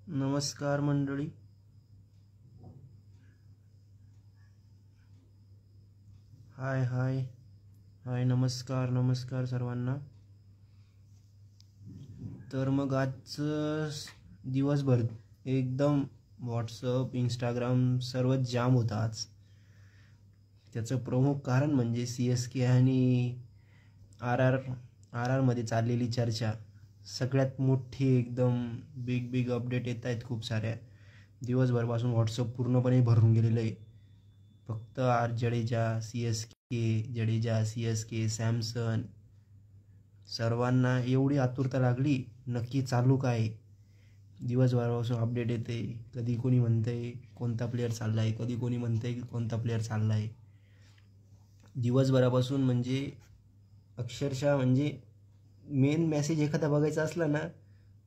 नमस्कार मंडळी. हाय हाय हाय, नमस्कार नमस्कार सर्वांना. तर मग आज दिवसभर एकदम व्हॉट्सअप इंस्टाग्राम सर्वच जाम होता आज. त्याचं प्रमुख कारण म्हणजे CSK आणि आर मध्ये चाललेली चर्चा. सगळ्यात मोठी एकदम बिग अपडेट येत आहेत खूप साऱ्या. दिवसभरपासून व्हॉट्सअप पूर्णपणे भरून गेलेलं आहे. फक्त जडेजा CSK सॅमसन, सर्वांना एवढी आतुरता लागली नक्की चालू काय. दिवसभरापासून अपडेट येते. कधी कोणी म्हणतंय कोणता प्लेअर चाललाय, कधी कोणी म्हणतंय कोणता प्लेअर चाललाय. दिवसभरापासून म्हणजे अक्षरशः म्हणजे मेन मेसेज एखादा बघायचा असला ना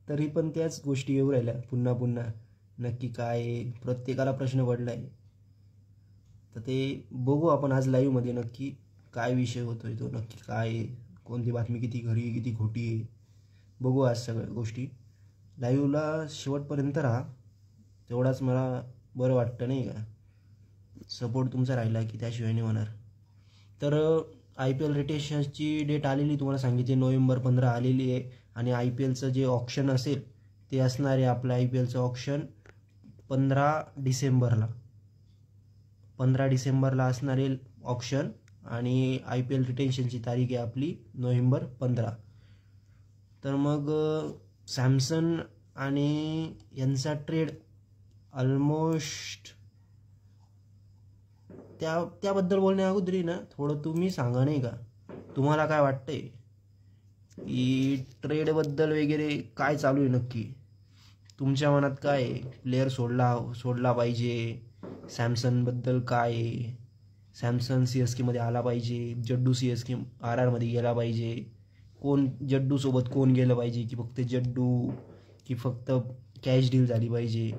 तरी पण त्याच गोष्टी येऊ राहिल्या पुन्हा पुन्हा. नक्की काय आहे, प्रत्येकाला प्रश्न पडलाय. तर ते बघू आपण आज लाईव्हमध्ये नक्की काय विषय होतोय, तो नक्की काय आहे, कोणती बातमी किती खरी आहे किती खोटी आहे, बघू आज सगळ्या गोष्टी. लाईव्हला शेवटपर्यंत राहा, तेवढाच मला बरं वाटतं नाही का. सपोर्ट तुमचा राहिला की त्याशिवाय नाही होणार. तर IPL रोटेशनची डेट आलेली, तुम्हाला सांगितली November 15 आलेली आहे. आणि IPLचं जे ऑप्शन असेल ते असणार आहे, आपलं IPLचं ऑप्शन 15 डिसेंबरला असणार आहे ऑप्शन. आणि IPL रिटेन्शनची तारीख आहे आपली November 15. तर मग सॅमसन आणि यांचा ट्रेड ऑलमोस्ट त्याबद्दल बोलण्या अगोदरी ना थोडं तुम्ही सांगा नाही का, तुम्हाला काय वाटतंय की ट्रेडबद्दल वगैरे काय चालू आहे नक्की. तुमच्या मनात काय आहे, प्लेअर सोडला पाहिजे, सॅमसनबद्दल काय आहे, सॅमसन CSK मध्ये आला पाहिजे, जड्डू CSK RR मध्ये गेला पाहिजे, कोण जड्डू सोबत कोण गेलं पाहिजे, की फक्त जड्डू, की फक्त कॅश डील झाली पाहिजे.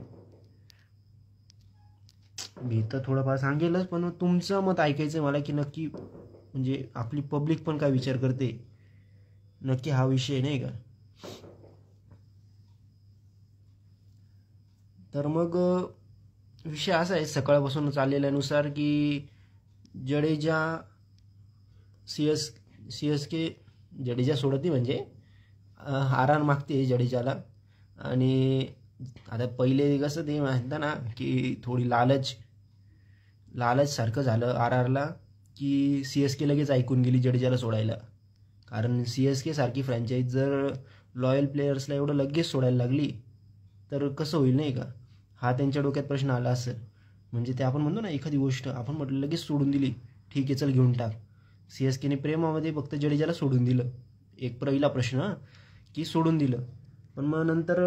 मी तर थोडंफार सांगेलच, पण तुमचं मत ऐकायचं मला की नक्की म्हणजे आपली पब्लिक पण काय विचार करते नक्की हा विषय नाही का. तर मग विषय असा आहे सकाळपासून चाललेल्यानुसार की जडेजा CSK जडेजा सोडती म्हणजे RR मागते जडेजाला. आणि आता पहिले कसं ते म्हणतं ना की थोडी लालच सारखं झालं RRला, की CSK लगेच ऐकून गेली जडेजाला सोडायला. कारण CSK सारखी फ्रँचाईज जर लॉयल प्लेयर्सला एवढं लगेच सोडायला लागली तर कसं होईल नाही का. हा त्यांच्या डोक्यात प्रश्न आला असेल. म्हणजे ते आपण म्हणतो ना एखादी गोष्ट आपण म्हटलं लगेच सोडून दिली, ठीक आहे चल घेऊन टाक. CSKने प्रेमामध्ये फक्त जडेजाला सोडून दिलं. एक पहिला प्रश्न की सोडून दिलं. पण मग नंतर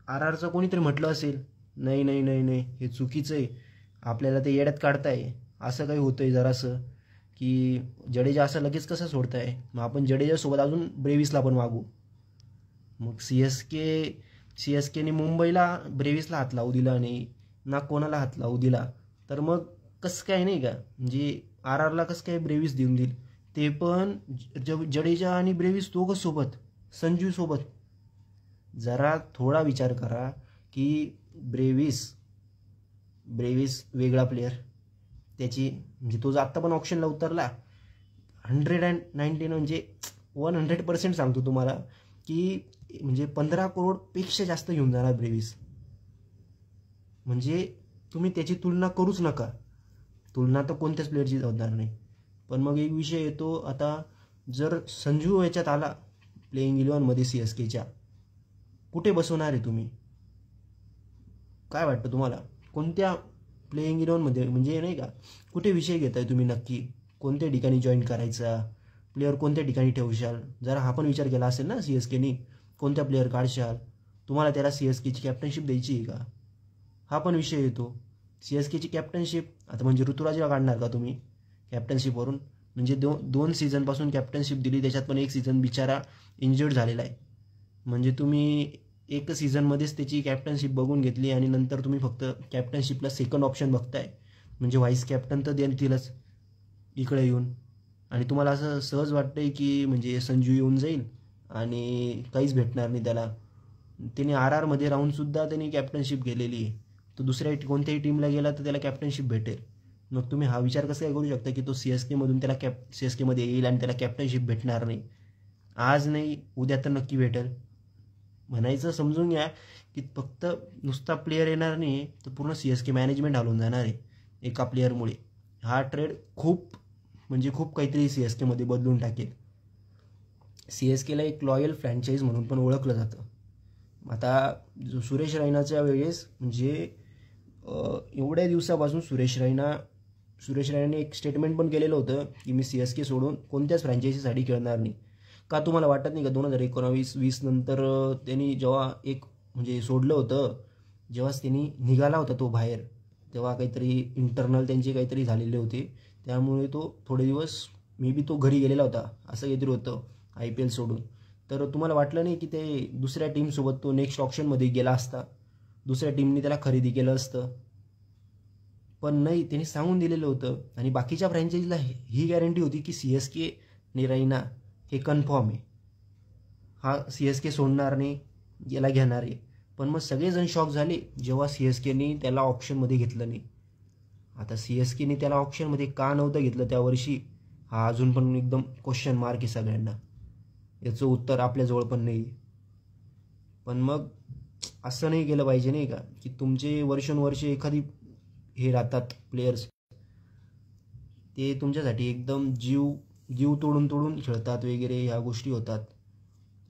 RRचं कोणीतरी म्हटलं असेल नाही नाही नाही नाही हे चुकीचं आहे, आपल्याला ते येड्यात काढताय, असं काही होतंय जरासं की जडेजा असं लगेच कसं सोडताय, मग आपण जडेजासोबत अजून ब्रेविसला पण मागू. मग CSKने मुंबईला ब्रेविसला हात लावू दिला नाही ना, कोणाला हात लावू दिला. तर मग कसं काय नाही का, म्हणजे RRला कसं काय ब्रेविस देऊन देईल, ते पण जडेजा आणि ब्रेविस दोघं सोबत, संजू सोबत. जरा थोडा विचार करा की ब्रेविस वेगळा प्लेअर, त्याची म्हणजे तो आत्ता पण ऑप्शनला उतरला 119 म्हणजे 100% सांगतो तुम्हाला की म्हणजे 15 करोडपेक्षा जास्त घेऊन जाणार ब्रेविस. म्हणजे तुम्ही त्याची तुलना करूच नका, तुलना तर कोणत्याच प्लेअरची होणार नाही. पण मग एक विषय येतो, आता जर संजू याच्यात आला प्लेइंग 11मध्ये CSKच्या, कुठे बसवणार आहे तुम्ही, काय वाटतं तुम्हाला, कोणत्या प्लेइंग 11मध्ये म्हणजे नाही का कुठे विषय घेताय तुम्ही, नक्की कोणत्या ठिकाणी जॉईन करायचा, प्लेअर कोणत्या ठिकाणी ठेवशाल. जरा हा पण विचार केला असेल ना CSKने, कोणत्या प्लेअर काढशाल, तुम्हाला त्याला CSKची कॅप्टनशिप द्यायची आहे का, हा पण विषय येतो. CSKची कॅप्टनशिप आता म्हणजे ऋतुराजला काढणार का तुम्ही कॅप्टनशिपवरून, म्हणजे दोन सीझनपासून कॅप्टनशिप दिली, त्याच्यात पण एक सीझन बिचारा इंजर्ड झालेला आहे. म्हणजे तुम्ही एक सीझनमध्येच त्याची कॅप्टनशिप बघून घेतली आणि नंतर तुम्ही फक्त कॅप्टनशिपला सेकंड ऑप्शन बघताय, म्हणजे व्हाईस कॅप्टन तर देतीलच इकडे येऊन. आणि तुम्हाला असं सहज वाटतंय की म्हणजे संजू येऊन जाईल आणि काहीच भेटणार नाही त्याला. त्याने RRमध्ये राहूनसुद्धा त्यांनी कॅप्टनशिप केलेली आहे. तो दुसऱ्या कोणत्याही टीमला गेला तर त्याला कॅप्टनशिप भेटेल. मग तुम्ही हा विचार कसा काय करू शकता की तो CSKमधून त्याला CSKमध्ये येईल आणि त्याला कॅप्टनशिप भेटणार नाही? आज नाही उद्या तर नक्की भेटेल. म्हणायचं समजून घ्या की फक्त नुसता प्लेयर येणार नाही तर पूर्ण CSK मॅनेजमेंट हलवून जाणार आहे एका प्लेअरमुळे. हा ट्रेड खूप म्हणजे खूप काहीतरी CSKमध्ये बदलून टाकेल. CSKला एक लॉयल फ्रँचाईज म्हणून पण ओळखलं जातं. आता सुरेश रैनाच्या वेळेस म्हणजे एवढ्या दिवसापासून सुरेश रैनाने एक स्टेटमेंट पण केलेलं होतं की मी CSK सोडून कोणत्याच फ्रँचायझीसाठी खेळणार नाही. का तुम्हाला वाटत नाही का 2019-20 नंतर त्यांनी जेव्हा एक म्हणजे सोडलं होतं, जेव्हा त्यांनी निघाला होता तो बाहेर, तेव्हा काहीतरी इंटरनल त्यांचे काहीतरी झालेले होते, त्यामुळे तो थोडे दिवस मे बी तो घरी गेलेला होता असं काहीतरी होतं IPL सोडून. तर तुम्हाला वाटलं नाही की ते दुसऱ्या टीमसोबत तो नेक्स्ट ऑप्शनमध्ये गेला असता, दुसऱ्या टीमने त्याला खरेदी केलं असतं? पण नाही, त्यांनी सांगून दिलेलं होतं. आणि बाकीच्या फ्रँचायझीला ही गॅरंटी होती की CSK आणि रैना हे कन्फर्म आहे, हा CSK सोडणार नाही, याला घेणार आहे. पण मग सगळेजण शॉक झाले जेव्हा CSKने त्याला ऑप्शनमध्ये घेतलं नाही. आता CSKने त्याला ऑप्शनमध्ये का नव्हतं घेतलं त्या वर्षी, हा अजून पण एकदम क्वेश्चन मार्क आहे सगळ्यांना. याचं उत्तर आपल्याजवळ पण नाही. पण मग असं नाही केलं पाहिजे नाही का की तुमचे वर्षानुवर्ष एखादी हे राहतात प्लेयर्स, ते तुमच्यासाठी एकदम जीव तोडून खेळतात वगैरे, ह्या गोष्टी होतात.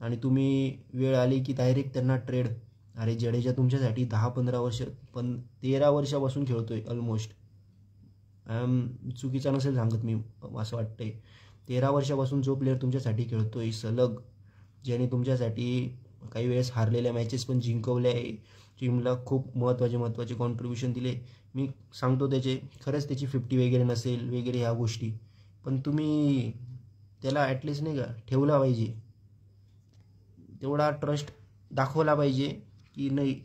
आणि तुम्ही वेळ आली की डायरेक्ट त्यांना ट्रेड. अरे जडेजा तुमच्यासाठी 10-15 वर्ष 13 वर्षापासून खेळतोय ऑलमोस्ट. चुकीचा नसेल सांगत मी, असं वाटतंय 13 वर्षापासून जो प्लेअर तुमच्यासाठी खेळतोय सलग, ज्याने तुमच्यासाठी काही वेळेस हारलेल्या मॅचेस पण जिंकवल्या आहे, टीमला खूप महत्त्वाचे कॉन्ट्रीब्युशन दिले. मी सांगतो खरंच त्याची 50 वगैरे नसेल वगैरे ह्या गोष्टी, पण तुम्ही त्याला ॲटलिस्ट नाही का ठेवला पाहिजे, तेवढा ट्रस्ट दाखवला पाहिजे की नाही.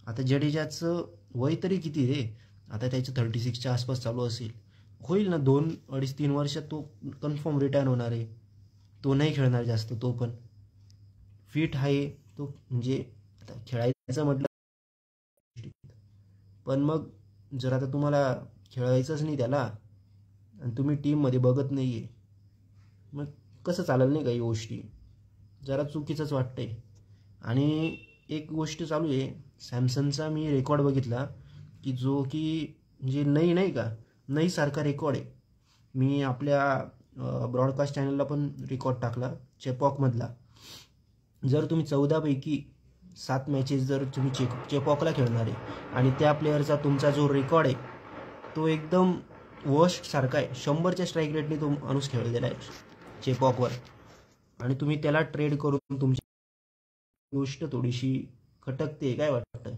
आता जडेजाचं वय तरी किती रे, आता त्याचं 36च्या आसपास चालू असेल, होईल ना 2, 2.5, 3 वर्षात तो कन्फर्म रिटायर होणार आहे. तो नाही खेळणार जास्त, तो पण फिट आहे तो. म्हणजे आता खेळायचं म्हटलं, पण मग जर आता तुम्हाला खेळायचंच नाही त्याला आणि तुम्ही टीममध्ये बघत नाही आहे, मग कसं चालेल नाही काही गोष्टी, जरा चुकीचंच वाटतंय. आणि एक गोष्ट चालू आहे सॅमसनचा, मी रेकॉर्ड बघितला की जो की म्हणजे नाही का सारखा रेकॉर्ड आहे. मी आपल्या ब्रॉडकास्ट चॅनलला पण रेकॉर्ड टाकला चेपॉकमधला. जर तुम्ही 14 पैकी 7 मॅचेस जर तुम्ही चेपॉकला खेळणार आहे आणि त्या प्लेअरचा तुमचा जो रेकॉर्ड आहे तो एकदम वर्स्ट सारखा आहे, 100च्या स्ट्राईक रेटने तो माणूस खेळलेला आहे चेपॉकवर, आणि तुम्ही त्याला ट्रेड करून तुमची गोष्ट थोडीशी खटकते, काय वाटतं?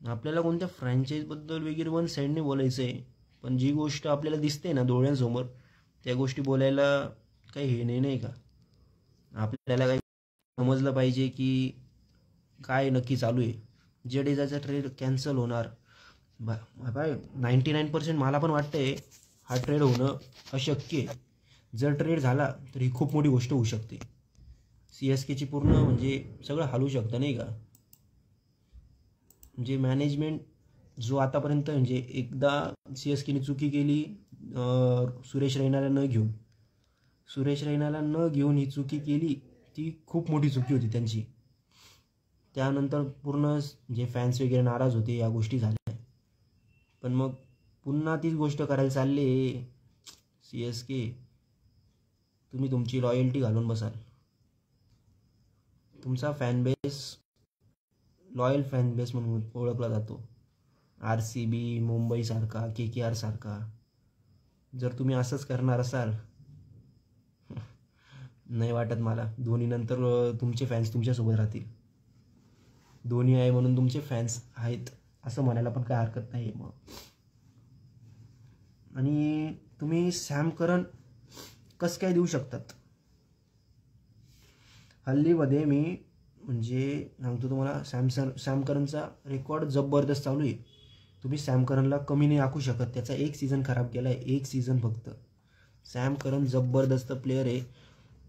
आपल्याला कोणत्या फ्रँचाईजबद्दल वगैरे वन साईडने बोलायचं आहे, पण जी गोष्ट आपल्याला दिसते ना डोळ्यांसमोर त्या गोष्टी बोलायला काही हे नाही का. आपल्याला काही समजलं पाहिजे की काय नक्की चालू आहे. जडेजाचा ट्रेड कॅन्सल होणार बाय 99% मला पण वाटतंय हा ट्रेड होणं अशक्य आहे. जर ट्रेड झाला तर ही खूप मोठी गोष्ट होऊ शकते. CSKची पूर्ण म्हणजे सगळं हलू शकतं नाही का. म्हणजे मॅनेजमेंट जो आतापर्यंत म्हणजे एकदा CSKने चुकी केली सुरेश रैनाला न घेऊन ही चुकी केली, ती खूप मोठी चुकी होती त्यांची. त्यानंतर पूर्ण जे फॅन्स वगैरे नाराज होते, या गोष्टी झाल्या. पण मग पुन्हा तीच गोष्ट करायला चालले CSK. तुम्ही तुमची लॉयल्टी घालून बसाल. तुमचा फॅनबेस लॉयल फॅनबेस म्हणून ओळखला जातो. RCB, मुंबईसारखा, KKR सारखा. जर तुम्ही असंच करणार असाल, नाही वाटत मला धोनीनंतर तुमचे फॅन्स तुमच्यासोबत राहतील. धोनी आहे म्हणून तुमचे फॅन्स आहेत असं म्हणायला पण काय हरकत नाही मग. आणि तुम्ही सॅम करन कसं काय देऊ शकतात? हल्लीमध्ये मी म्हणजे सांगतो तुम्हाला, सॅम करनचा रेकॉर्ड जबरदस्त चालू आहे. तुम्ही सॅम करनला कमी नाही आखू शकत. त्याचा एक सीझन खराब केला आहे, एक सीझन फक्त. सॅम करन जबरदस्त प्लेअर आहे.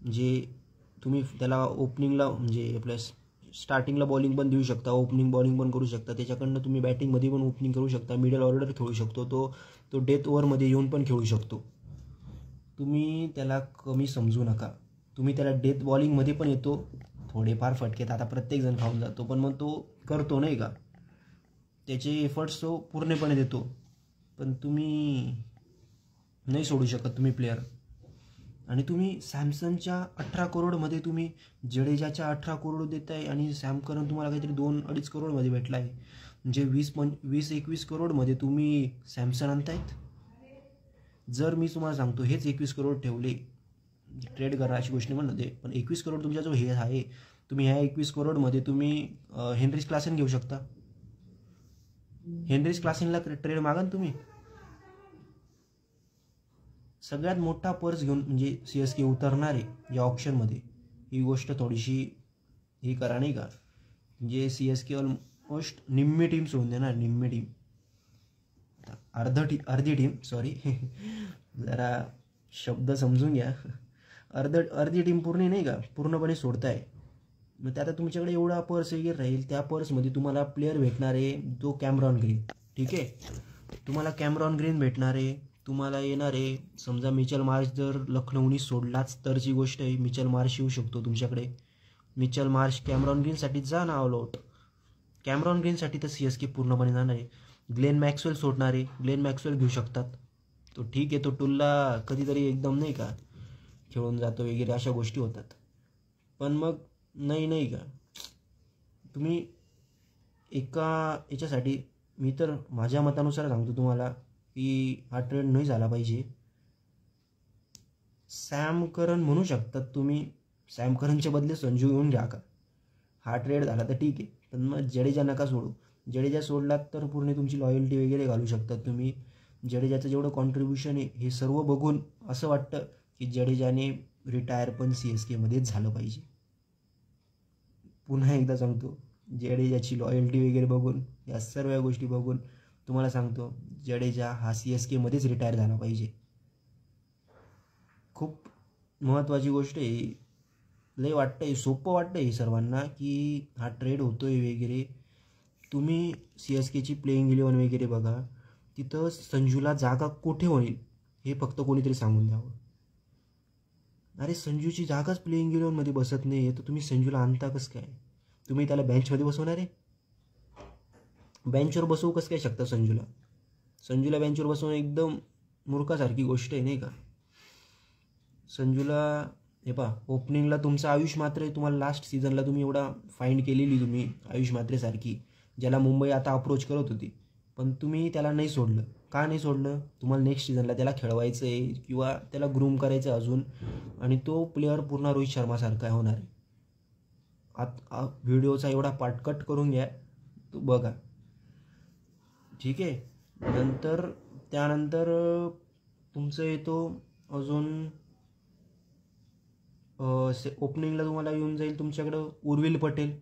जे तुम्ही त्याला ओपनिंगला म्हणजे आपल्या स्टार्टिंगला बॉलिंग पण देऊ शकता, ओपनिंग बॉलिंग पण करू शकता. त्याच्याकडनं तुम्ही बॅटिंगमध्ये पण ओपनिंग करू शकता, मिडल ऑर्डर खेळू शकतो. तो डेथ ओव्हरमध्ये येऊन पण खेळू शकतो. तुम्ही त्याला कमी समजू नका. तुम्ही त्याला डेथ बॉलिंगमध्ये पण येतो, थोडेफार फटकेत आता प्रत्येकजण खाऊन जातो, पण मग तो करतो नाही का, त्याचे एफर्ट्स तो पूर्णपणे देतो. पण तुम्ही नाही सोडू शकत तुम्ही प्लेअर. आणि तुम्ही सॅमसनच्या 18 करोडमध्ये तुम्ही जडेजाच्या 18 करोड देत आहे आणि सॅम करन तुम्हाला काहीतरी 2-2.5 करोडमध्ये भेटला आहे. म्हणजे 20-21 करोडमध्ये तुम्ही सॅमसन आणतायत. जर मी तुम्हाला सांगतो हेच 21 करोड ठेवले, ट्रेड करा अशी गोष्ट म्हणते, पण 21 करोड तुमच्याजवळ हे आहे, तुम्ही ह्या 21 करोडमध्ये तुम्ही हेनरीज क्लासेन घेऊ शकता. हेनरीज क्लासेनला ट्रेड मागा ना तुम्ही. सगळ्यात मोठा पर्स घेऊन म्हणजे CSK उतरणार आहे या ऑप्शनमध्ये. ही गोष्ट थोडीशी ही करा नाही का, म्हणजे CSK ऑलमोस्ट निम्मी टीम सोडून देणार, निम्मी टीम, अर्धी टीम सॉरी जरा शब्द समजून घ्या. अर्धी टीम पूर्ण नाही का, पूर्णपणे सोडताय. मग ते आता तुमच्याकडे एवढा पर्स वगैरे राहील, त्या पर्समध्ये तुम्हाला प्लेअर भेटणार आहे तो कॅमरॉन ग्रीन. ठीक आहे, तुम्हाला कॅमरॉन ग्रीन भेटणार आहे. तुम्हाला येणार आहे समजा मिचेल मार्श जर लखनौनी सोडलाच तरची गोष्ट आहे, मिचेल मार्श येऊ शकतो तुमच्याकडे. मिचेल मार्श कॅमरॉन ग्रीनसाठी जा ना ऑल आउट. कॅमरॉन ग्रीनसाठी तर CSK पूर्णपणे जाणार आहे. ग्लेन मॅक्सवेल सोडणार आहे, ग्लेन मॅक्सवेल घेऊ शकतात. तो ठीक आहे, तो टुलला कधीतरी एकदम नाही का खेळून जातो वगैरे अशा गोष्टी होतात. पण मग नाही का, तुम्ही एका याच्यासाठी मी तर माझ्या मतानुसार सांगतो तुम्हाला की हा ट्रेड नाही झाला पाहिजे. सॅम करन म्हणू शकतात तुम्ही, सॅम करनच्या बदले संजू घेऊन घ्या का. हा ट्रेड झाला तर ठीक आहे, पण मग जडेजा नका सोडू. जडेजा सोडलात तर पूर्ण तुमची लॉयल्टी वगैरे घालू शकतात तुम्ही. जडेजाचं जेवढं कॉन्ट्रीब्युशन आहे हे सर्व बघून असं वाटतं की जडेजाने रिटायर पण CSKमध्येच झालं पाहिजे. पुन्हा एकदा सांगतो, जडेजाची लॉयल्टी वगैरे बघून, या सर्व गोष्टी बघून तुम्हाला सांगतो जडेजा हा CSKमध्येच रिटायर झाला पाहिजे. खूप महत्त्वाची गोष्ट आहे. लय वाटतंय, सोपं वाटतंय सर्वांना की हा ट्रेड होतोय वगैरे. तुम्ही CSKची प्लेइंग 11 वगैरे बघा, तिथं संजूला जागा कुठे होईल हे फक्त कोणीतरी सांगून द्यावं. अरे संजूची जागाच प्लेइंग 11 मध्ये बसत नाही, तर तुम्ही संजूला आणता कसं काय. तुम्ही त्याला बेंचमध्ये बसवणार आहे, बेंचवर बसवू कसं काय शकता संजूला बेंचवर बसवणं एकदम मूर्खासारखी गोष्ट आहे नाही का. संजूला हे पहा, ओपनिंगला तुमचं आयुष म्हात्रे, तुम्हाला लास्ट सीझनला तुम्ही एवढा फाईंड केलेली तुम्ही आयुष म्हात्रेसारखी, ज्याला मुंबई आता अप्रोच करत होती, पण तुम्ही त्याला नाही सोडलं. का नाही सोडलं, तुम्हाला नेक्स्ट सीझनला त्याला खेळवायचं आहे किंवा त्याला ग्रूम करायचं अजून, आणि तो प्लेअर पूर्ण रोहित शर्मासारखा होणार आहे. व्हिडिओचा एवढा पार्ट करून घ्या, तो बघा. ठीक आहे, त्यानंतर तुमचं येतो अजून ओपनिंगला तुम्हाला येऊन जाईल तुमच्याकडं उर्विल पटेल.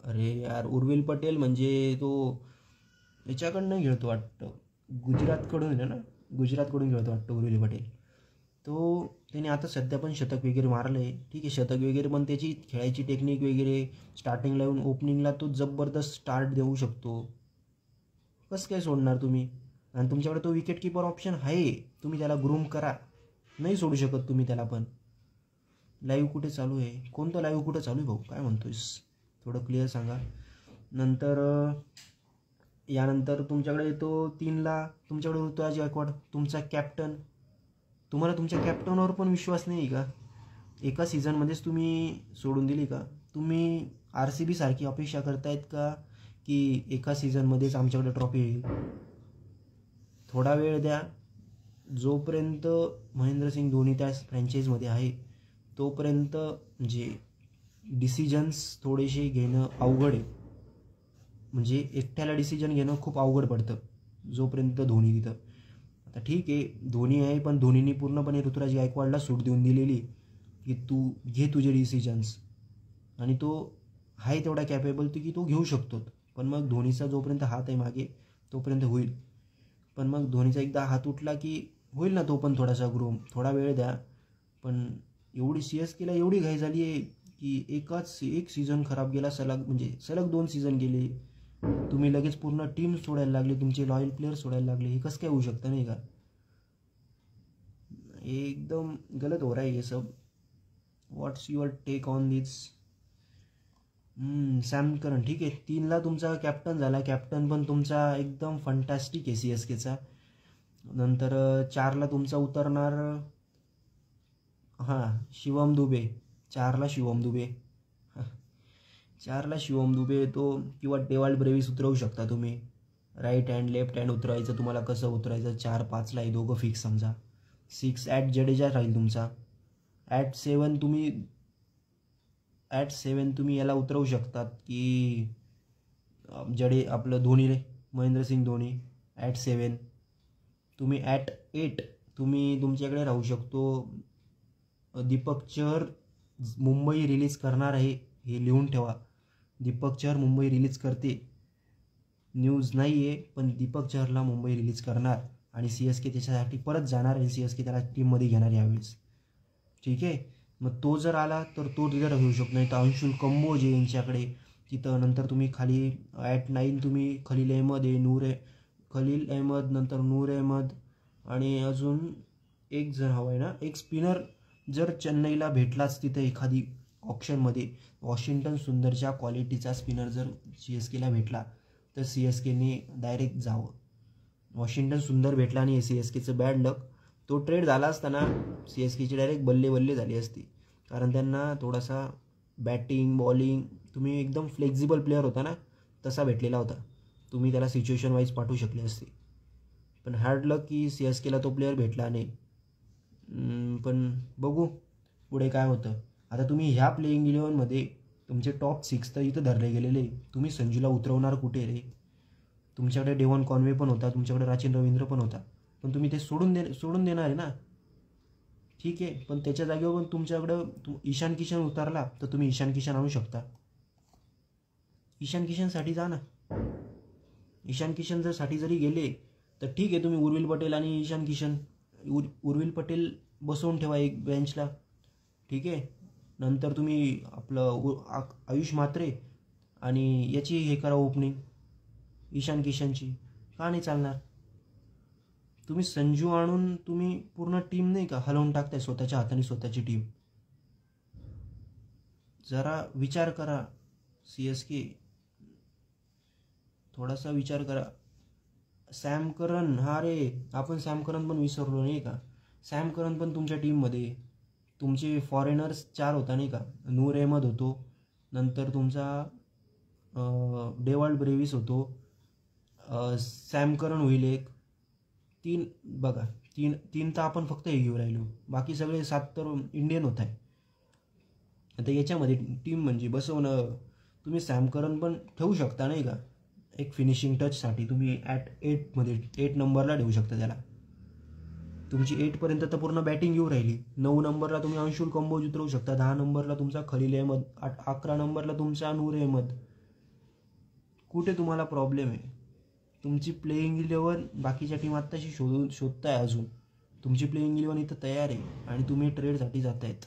अरे यार, उर्विल पटेल म्हणजे तो याच्याकडनं खेळतो वाटतं, गुजरातकडून आहे ना, गुजरातकडून खेळतो वाटतं उर्विल पटेल. त्याने आता सध्या पण शतक वगैरे मारलं आहे. ठीक आहे, शतक वगैरे, पण त्याची खेळायची टेक्निक वगैरे स्टार्टिंगला येऊन ओपनिंगला तो जबरदस्त स्टार्ट देऊ शकतो. कसं काय सोडणार तुम्ही. आणि तुमच्याकडे तो विकेट कीपर ऑप्शन आहे, तुम्ही त्याला ग्रूम करा. नाही सोडू शकत तुम्ही त्याला. पण लाईव्ह कुठे चालू आहे, कोणतं लाईव्ह कुठं चालू आहे भाऊ, काय म्हणतोयस, थोडं क्लिअर सांगा. यानंतर तुमच्याकडे येतो 3ला तुमच्याकडे ऋतुराज गायकवाड, तुमचा कॅप्टन. तुम्हाला तुमच्या कॅप्टनवर पण विश्वास नाही का. एका सीझनमध्येच तुम्ही सोडून दिली का. तुम्ही RCB सारखी अपेक्षा करतायत का की एका सीझनमध्येच आमच्याकडे ट्रॉफी येईल. थोडा वेळ द्या. जोपर्यंत महेंद्रसिंग धोनी त्या फ्रँचाईजमध्ये आहे तोपर्यंत म्हणजे डिसिजन्स थोडेसे घेणं अवघड आहे. म्हणजे एकट्याला डिसिजन घेणं खूप अवघड पडतं जोपर्यंत धोनी तिथं. आता ठीक आहे, धोनी आहे, पण धोनीने पूर्णपणे ऋतुराज गायकवाडला सूट देऊन दिलेली. की तू घे तुझे डिसिजन्स, आणि तो आहे तेवढा कॅपेबल की तो घेऊ शकतो. पण मग धोनीचा जोपर्यंत हात आहे मागे तोपर्यंत होईल. पण मग धोनीचा एकदा हात उठला की होईल ना तो पण थोडासा ग्रो, थोडा वेळ द्या. पण एवढी CSKला एवढी घाई झाली आहे की एक सीझन खराब गेला सलग, म्हणजे सलग 2 सीझन गेले, तुम्ही लगेच पूर्ण टीम सोडायला लागले, तुमचे लॉयल प्लेयर सोडायला लागले. हे कसं काय होऊ शकतं नाही का? एकदम गलत हो रहा है ये सब. What's your take on this? Sam Curran ठीक आहे, 3ला तुमचा कॅप्टन झाला, कॅप्टन पण तुमचा एकदम फंटॅस्टिक आहे CSKचा. नंतर 4ला तुमचा उतरणार शिवम दुबे. 4ला शिवम दुबे 4ला शिवम दुबे तो, किंवा डेवाल्ड ब्रेविस उतरवू शकता तुम्ही. राईट हँड लेफ्ट हँड उतरायचं तुम्हाला, कसं उतरायचं. 4-5ला हे दोघं फिक्स समजा. 6 ॲट जडेजा राहील तुमचा. ॲट 7 तुम्ही याला उतरवू शकतात की आपलं धोनी रे, महेंद्रसिंग धोनी. ॲट 7 तुम्ही. ॲट 8 तुम्ही तुमच्याकडे राहू शकतो दीपक चहर. मुंबई रिलीज करणार आहे हे लिहून ठेवा. दीपक चहर मुंबई रिलीज करते, न्यूज नाही आहे पण दीपक चहरला मुंबई रिलीज करणार, आणि CSK त्याच्यासाठी परत जाणार आहे. CSK त्याला टीममध्ये घेणार यावेळेस. ठीक आहे, मग तो जर आला तर तो तिथे घेऊ शकतो. नाही तर अंशुल कंबोज आहे यांच्याकडे तिथं. नंतर तुम्ही खाली ॲट 9 तुम्ही खलील अहमद आहे, खलील अहमद, नंतर नूर अहमद, आणि अजून एक जण हवं आहे ना, एक स्पिनर. जर चेन्नईला भेटलाच तिथे एखादी ऑप्शनमध्ये वॉशिंग्टन सुंदरच्या क्वालिटीचा स्पिनर जर CSKला भेटला तर CSKने डायरेक्ट जावं. वॉशिंग्टन सुंदर भेटला आणि CSKचं बॅड लक. तो ट्रेड झाला असताना CSKची डायरेक्ट बल्ले झाली असती, कारण त्यांना थोडासा बॅटिंग बॉलिंग, तुम्ही एकदम फ्लेक्झिबल प्लेअर होता ना तसा भेटलेला होता. तुम्ही त्याला सिच्युएशन वाईज पाठवू शकले असते. पण हार्ड लक की CSKला तो प्लेअर भेटला नाही. पण बघू पुढे काय होतं. आता तुम्ही ह्या प्लेइंग 11मध्ये तुमचे टॉप 6 तर इथं धरले गेलेले. तुम्ही संजूला उतरवणार कुठे रे? तुमच्याकडे डेव्हन कॉन्वे पण होता, तुमच्याकडे राचिन रवींद्र पण होता, पण तुम्ही ते सोडून देणार आहे ना. ठीक आहे, पण त्याच्या जागेवर पण तुमच्याकडं ईशान किशन उतरला तर तुम्ही ईशान किशन आणू शकता. ईशान किशनसाठी जा ना. ईशान किशन जर साठी जरी गेले तर ठीक आहे, तुम्ही उर्विल पटेल आणि ईशान किशन, उर्विल पटेल बसवून ठेवा एक बेंचला. ठीक आहे, नंतर तुम्ही आपलं आयुष म्हात्रे आणि याची हे करा ओपनिंग ईशान किशनची. का नाही चालणार? तुम्ही संजू आणून तुम्ही पूर्ण टीम नाही का हलवून टाकताय, स्वतःच्या हाताने स्वतःची टीम. जरा विचार करा CSK, थोडासा विचार करा. सॅम करन, आपण सॅम करन पण विसरलो नाही का. सॅम करन पण तुमच्या टीममध्ये. तुमचे फॉरेनर्स 4 होता नाही का. नूर अहमद होतो, नंतर तुमचा डेवाल्ड ब्रेविस होतो, सॅम करन होईल एक. 3 बघा, 3 तर आपण फक्त हे घेऊ राहिलो, बाकी सगळे 7 तर इंडियन होत आहे. आता याच्यामध्ये टीम म्हणजे बसवणं. तुम्ही सॅम करन पण ठेवू शकता नाही का, एक फिनिशिंग टचसाठी. तुम्ही ॲट 8 नंबरला ठेवू शकता त्याला. तुमची 8पर्यंत तर पूर्ण बॅटिंग येऊ राहिली. 9 नंबरला तुम्ही अंशुल कंबोज उतरवू शकता, 10 नंबरला तुमचा खलील अहमद, 11 नंबरला तुमचा नूर अहमद. कुठे तुम्हाला प्रॉब्लेम आहे? तुमची प्लेइंग 11 बाकीच्या टीम आत्ताशी शोधताय अजून. तुमची प्लेइंग 11 इथं तयार आहे आणि तुम्ही ट्रेडसाठी जात आहेत.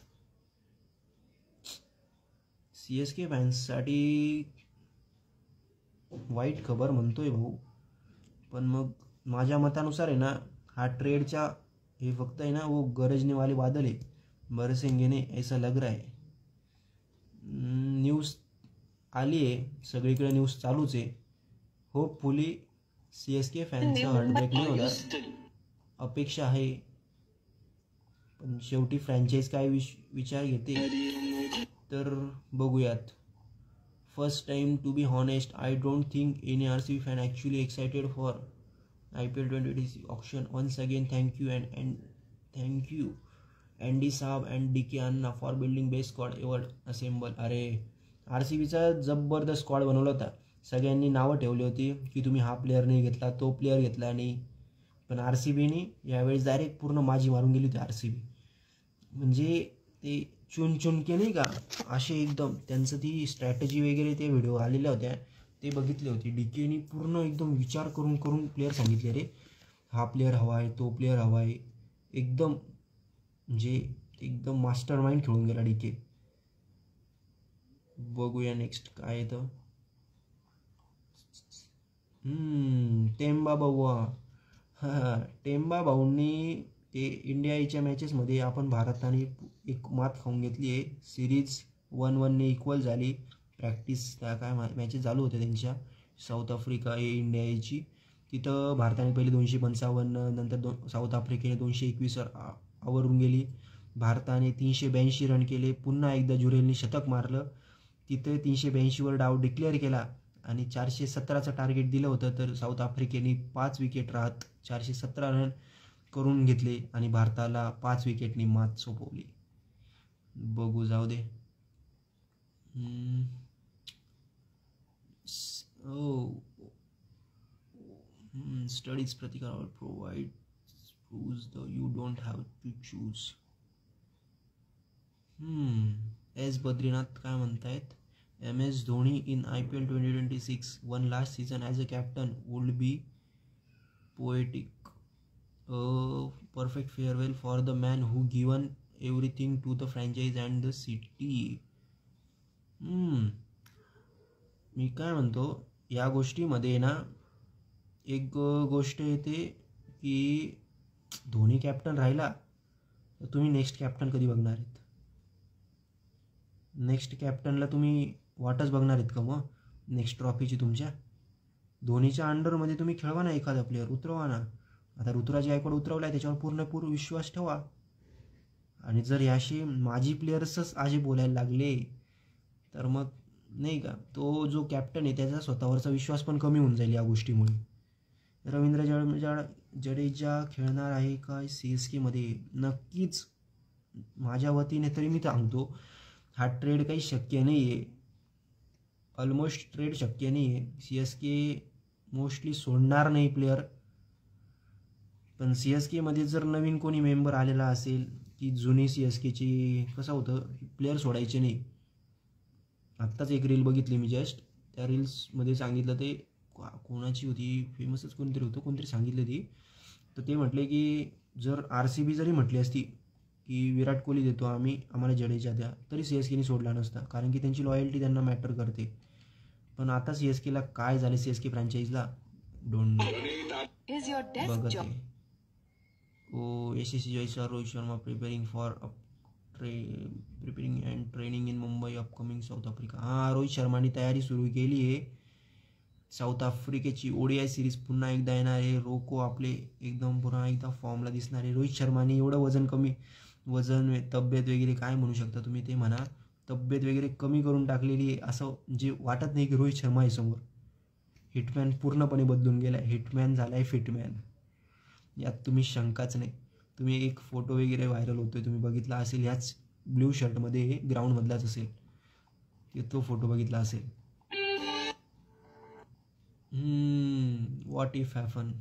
CSK फॅन्ससाठी वाईट खबर म्हणतोय भाऊ, पण मग माझ्या मतानुसार आहे ना, हा ट्रेडच्या हे फक्त आहे ना वो गरजने वाले बादल है, बरसेंगे ने ऐसा लग रहा है. न्यूज़ आली आहे सगळीकडे, न्यूज़ चालूच आहे. होपफुली CSK फॅन्सचा हार्टब्रेक नाही होणार, अपेक्षा आहे. पण शेवटी फ्रँचाईज काय विचार घेते तर बघूयात. First time to be honest, I don't think any RCB fan actually excited for IPL 2026 auction. Once again, thank you and thank you Andy Saab and DK Anna for building best squad ever assemble. अरे RCBचा जबरदस्त squad बनवला होता. सगळ्यांनी नावं ठेवली होती की तुम्ही हा प्लेअर नाही घेतला, तो प्लेअर घेतला नाही, पण RCBने यावेळेस डायरेक्ट पूर्ण माझी मारून गेली होती RCB. म्हणजे ते चुनके नाही का असे एकदम त्यांचं ती स्ट्रॅटेजी वगैरे ते व्हिडिओ आलेल्या होत्या ते बघितले होते. डीकेनी पूर्ण एकदम विचार करून प्लेअर सांगितले, रे हा प्लेअर हवा आहे, तो प्लेअर हवा आहे, एकदम म्हणजे एकदम मास्टर माइंड खेळून गेला डीके. बघूया नेक्स्ट काय येतं. टेम्बा भाऊआ. हां टेम्बा भाऊंनी ते इंडियाच्या मॅचेसमध्ये आपण भारताने एक मात खाऊन घेतली आहे. सिरीज 1-1 इक्वल झाली. प्रॅक्टिस त्या काय मॅचेस चालू होत्या त्यांच्या साऊथ आफ्रिका इंडियाची. तिथं भारताने पहिले 255 नंतर साऊथ आफ्रिकेने 221 आवरून गेली. भारताने 382 रन केले. पुन्हा एकदा जुरेलने शतक मारलं. तिथे 382वर डाव डिक्लेअर केला आणि 417चं टार्गेट दिलं होतं. तर साऊथ आफ्रिकेने 5 विकेट राहत 417 रन करून घेतले आणि भारताला 5 विकेटनी मात सोपवली. बघू जाऊ दे. स्टडीज प्रतिकार provide proves the you don't have to choose. S Badrinath काय म्हणतायत. MS Dhoni in IPL 2026 one last season as a captain would be poetic. A perfect farewell for the man who given everything to the franchise and the city. मी काय म्हणतो या गोष्टीमध्ये ना एक गोष्ट येते की धोनी कॅप्टन राहिला तर तुम्ही नेक्स्ट कॅप्टन कधी बघणार आहेत. नेक्स्ट कॅप्टनला तुम्ही वाटच बघणार आहेत का मग नेक्स्ट ट्रॉफीची. तुमच्या धोनीच्या अंडरमध्ये तुम्ही खेळवा ना, एखादा प्लेअर उतरवा ना. आता ऋतुराज गायकवाड उतरवला आहे त्याच्यावर पूर्ण विश्वास ठेवा. आणि जर याशी माझी प्लेयर्सच असे बोलायला लागले तर मग नाही का तो जो कॅप्टन आहे त्याचा स्वतःवरचा विश्वास पण कमी होऊन जाईल या गोष्टीमुळे. रवींद्र जडेजा खेळणार आहे का CSKमध्ये. नक्कीच माझ्या वतीने तरी मी सांगतो हा ट्रेड काही शक्य नाही आहे. ऑलमोस्ट ट्रेड शक्य नाही आहे. CSK मोस्टली सोडणार नाही प्लेअर. पण CSKमध्ये जर नवीन कोणी मेंबर आलेला असेल की जुनी CSKची कसं होतं प्लेअर सोडायचे नाही. आत्ताच एक रील बघितली मी जस्ट. त्या रील्समध्ये सांगितलं ते कोणाची होती फेमसच कोणतरी सांगितलं ती. तर ते म्हटले की जर RCB जरी म्हटली असती की विराट कोहली देतो आम्हाला जडेजा द्या तरी CSKने सोडला नसता. कारण की त्यांची लॉयल्टी त्यांना मॅटर करते. पण आता CSKला काय झाले CSK फ्रँचाईजला डोंट नो बघते. SSC Jaiswal Rohit Sharma preparing and training in Mumbai upcoming south Africa. Rohit शर्माने तयारी सुरू केली आहे. साऊथ आफ्रिकेची ODI सिरीज पुन्हा एकदा येणार आहे. रोको आपले एकदम पुन्हा एकदा फॉर्मला दिसणार आहे. रोहित शर्माने एवढं वजन तब्येत वगैरे काय म्हणू शकता तुम्ही ते म्हणा. तब्येत वगैरे कमी करून टाकलेली आहे. असं जे वाटत नाही की रोहित शर्मा आहे समोर. हिटमॅन पूर्णपणे बदलून गेला आहे. हिटमॅन झाला आहे फिटमॅन. यात तुम्ही शंकाच नाही. तुम्ही एक फोटो वगैरे व्हायरल होतोय तुम्ही बघितला असेल. ह्याच ब्ल्यू शर्टमध्ये ग्राउंडमधलाच असेल तो फोटो बघितला असेल. What if happen.